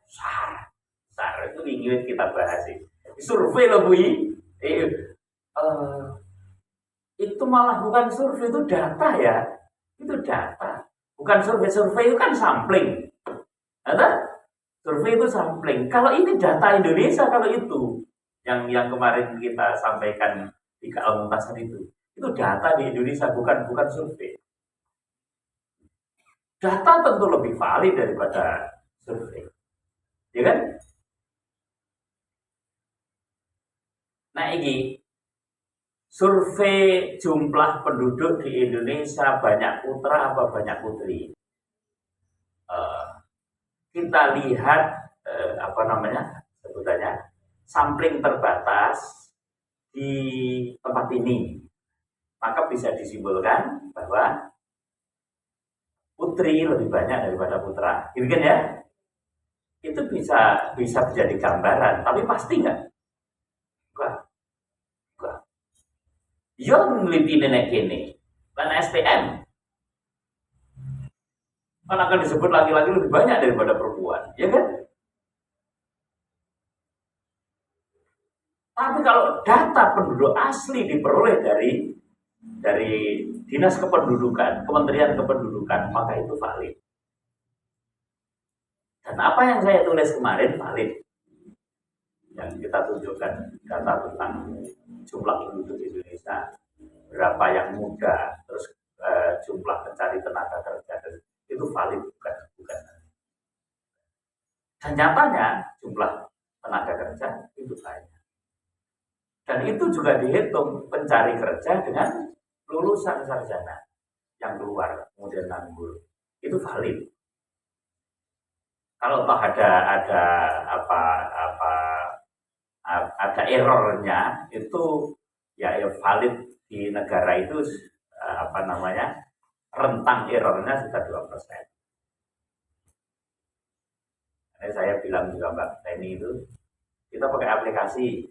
Besar itu ingin kita bahas sih. Survei loh Bu. Itu malah bukan survei, itu data ya. Itu data. Bukan survei itu kan sampling. Ada? Survei itu sampling. Kalau ini data Indonesia, kalau itu yang kemarin kita sampaikan di Al-Muntasar itu data di Indonesia, bukan survei. Data tentu lebih valid daripada survei, ya kan? Nah ini survei jumlah penduduk di Indonesia banyak putra apa banyak putri. Kita lihat apa namanya sebutannya sampling terbatas di tempat ini, maka bisa disimpulkan bahwa putri lebih banyak daripada putra, gitu kan ya? Itu bisa menjadi gambaran, tapi pasti nggak? Enggak, enggak. Yo neliti nenek kene, dan STM kan akan disebut laki-laki lebih banyak daripada perempuan, ya kan? Tapi kalau data penduduk asli diperoleh dari Dinas Kependudukan, Kementerian Kependudukan, maka itu valid. Dan apa yang saya tulis kemarin valid. Yang kita tunjukkan data tentang jumlah penduduk Indonesia, berapa yang muda, terus jumlah pencari tenaga kerja, itu valid bukan. Dan nyatanya jumlah tenaga kerja itu banyak. Dan itu juga dihitung pencari kerja dengan lulusan sarjana yang keluar kemudian nganggur, itu valid. Kalau toh ada errornya itu ya valid di negara itu apa namanya rentang errornya sudah 2%. Ini saya bilang juga Mbak Teni itu kita pakai aplikasi.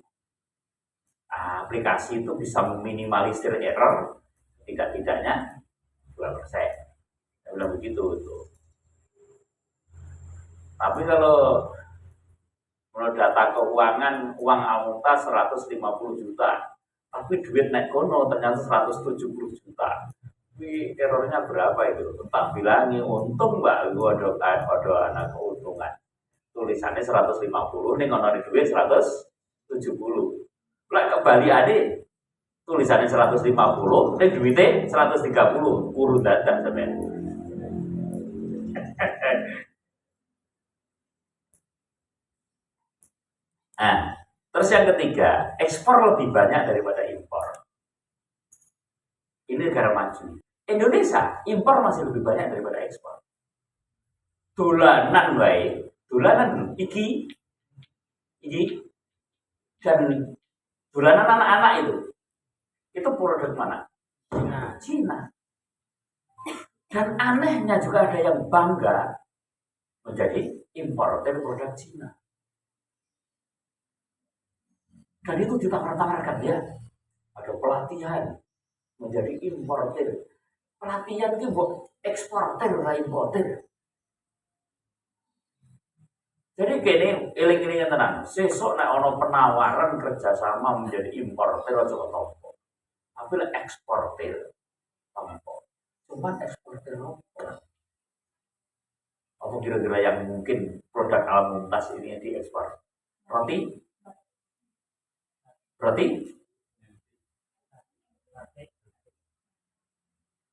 Aplikasi itu bisa meminimalisir error tidak-tidaknya 2%. Saya bilang begitu itu. Tapi kalau menurut data keuangan, uang Amunta 150 juta, tapi duit nek kono ternyata 170 juta. Tapi errornya berapa itu? Tak bilangi untung Mbak, gua ada anak keuntungan. Tulisannya 150, nih ngono duit 170. Lek kembali ade tulisannya 150, nih duitnya 130, urut datang sampean. Nah, terus yang ketiga, ekspor lebih banyak daripada impor. Ini negara maju. Indonesia impor masih lebih banyak daripada ekspor. Dolanan baik, dolanan iki dan dolanan anak-anak itu produk mana? Cina. Dan anehnya juga ada yang bangga menjadi importer produk Cina. Dan itu ditawar-tawarkan ya. Ada pelatihan menjadi importer. Pelatihan itu buat eksporter lah importer. Jadi gini, eling-elingnya tenang. Sesok nek ono penawaran kerjasama menjadi importer aja ketompo. Tapi lek eksporter tompo. Cuman eksporter apa? Apa kira-kira yang mungkin produk Al-Mumtaz ini yang diekspor? Roti?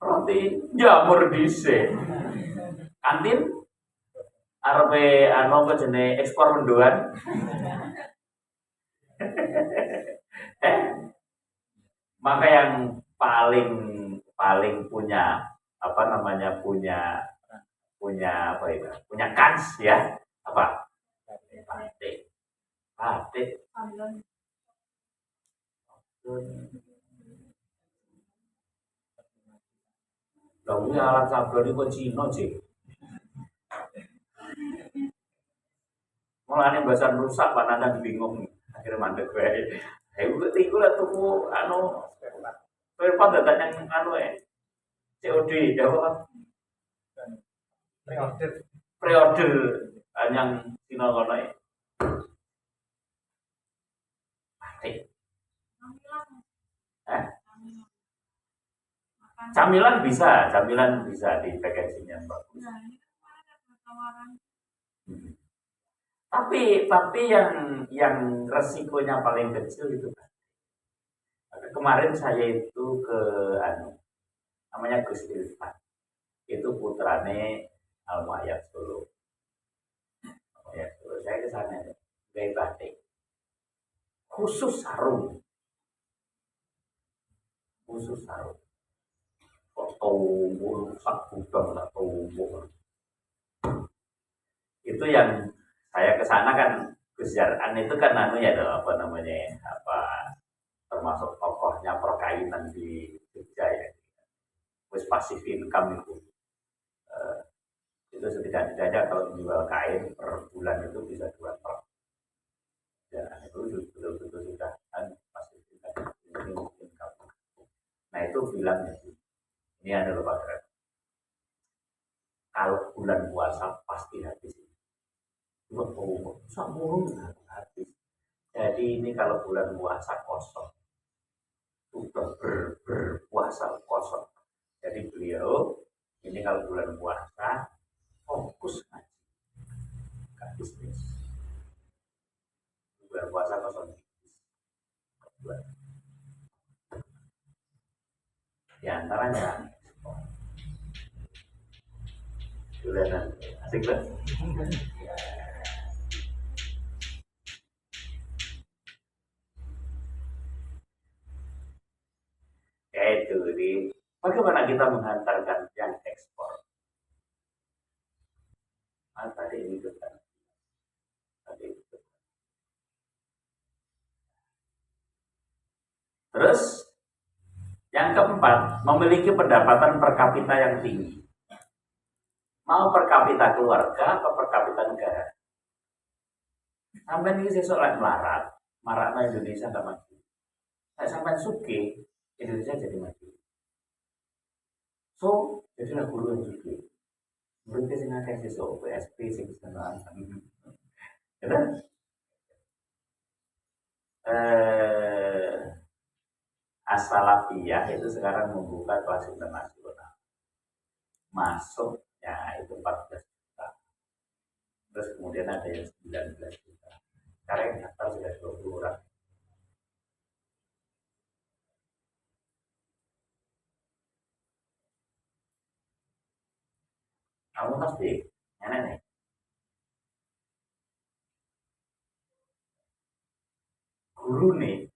Roti jamur dhisik. Kantin arepe apa jenenge ekspor mendoan. Maka yang paling punya apa namanya punya apa itu? Punya kans ya. Apa? Batik. Lah kuwi alat sablon iku Cina, Cik. Mulane bahasan rusak Pak Nandan bingung. Akhirnya mandek wae. Iku lah tuku spare part datanya anu COD apa? Pre-order yang Cina kono ya. Camilan bisa di packaging yang bagus. Tapi yang resikonya paling kecil itu kan. Kemarin saya itu ke namanya Gus Irfan. itu putrane Almayat Solo. Almayat Solo, saya ke sana gaya batik, khusus sarung, kok tumbul sak gudang tak tumbul. Itu yang saya ke sana kan, Gus Jaran itu kan anu ya, apa namanya, apa termasuk tokohnya perkainan di Jogja ya, wis pasif income itu. Itu setidak-tidaknya kalau menjual kain per bulan itu bisa 2 ton. Ya, itu betul-betul sudah kan pasif income. Nah itu bilangnya sih, ini adalah Pak Keren. Kalau bulan puasa pasti habis. Samurung habis. Jadi ini kalau bulan puasa kosong, sudah berpuasa kosong. Jadi beliau ini kalau bulan puasa fokus ngaji, gak bisnis. Bulan puasa kosong bisnis. Di antaranya bulanan asik banget. Ya itu, jadi bagaimana kita menghantarkan yang ekspor? Tadi ini kan, tadi itu. Terus yang keempat, memiliki pendapatan per kapita yang tinggi. Mau per kapita keluarga atau per kapita negara? Sampai ini sesuatu melarat, maraknya Indonesia nggak maju. Nah, sampai suki, Indonesia jadi maju. So, jadilah guru yang suki. Berarti sing akeh sesuk PSP sing senang. Ya. As-Salafiyah itu sekarang membuka kelas internasional. Masuknya itu 14 juta. Terus kemudian ada yang 19 juta. Sekarang yang daftar sudah 20 orang. Kamu pasti enak nih. Guru nih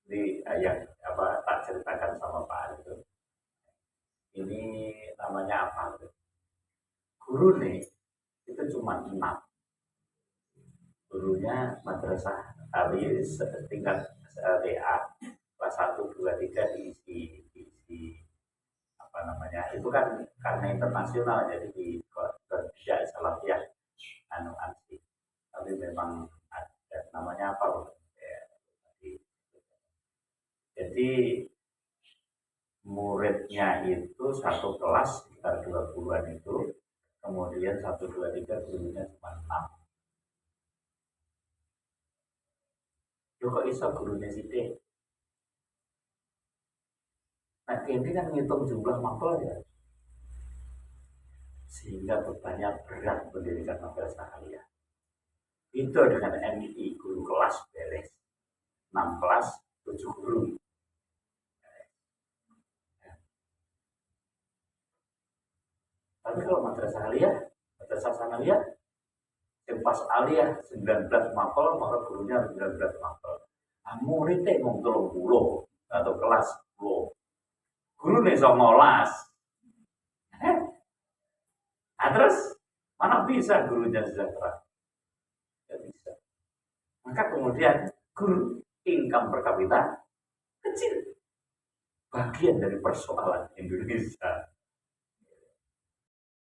di yang apa tak ceritakan sama Pak itu. Ini namanya apa? Guru nih itu cuma 6. Gurunya madrasah tingkat LTA kelas 1, 2, 3 diisi apa namanya, itu kan karena internasional jadi tidak Salafiyah anu anti, tapi memang ada namanya apa ya, jadi muridnya itu satu kelas sekitar 20-an itu, kemudian 1, 2, 3 gurunya cuma 6. Kok iso gurunya sidik? Nah ini kan ngitung jumlah makhluk ya, sehingga bebannya berat mendirikan madrasah aliyah. Itu dengan MI guru kelas beres 6 kelas 7 guru. Tapi kalau madrasah aliyah, madrasah sanawiyah, yang pas aliyah 19 makhluk, maka gurunya 19 makhluk. Nah, muridnya mau 30 atau kelas 10. Guru nih 19. Nah terus mana bisa gurunya sejahtera? Tidak bisa. Maka kemudian guru income per kapita kecil. Bagian dari persoalan Indonesia.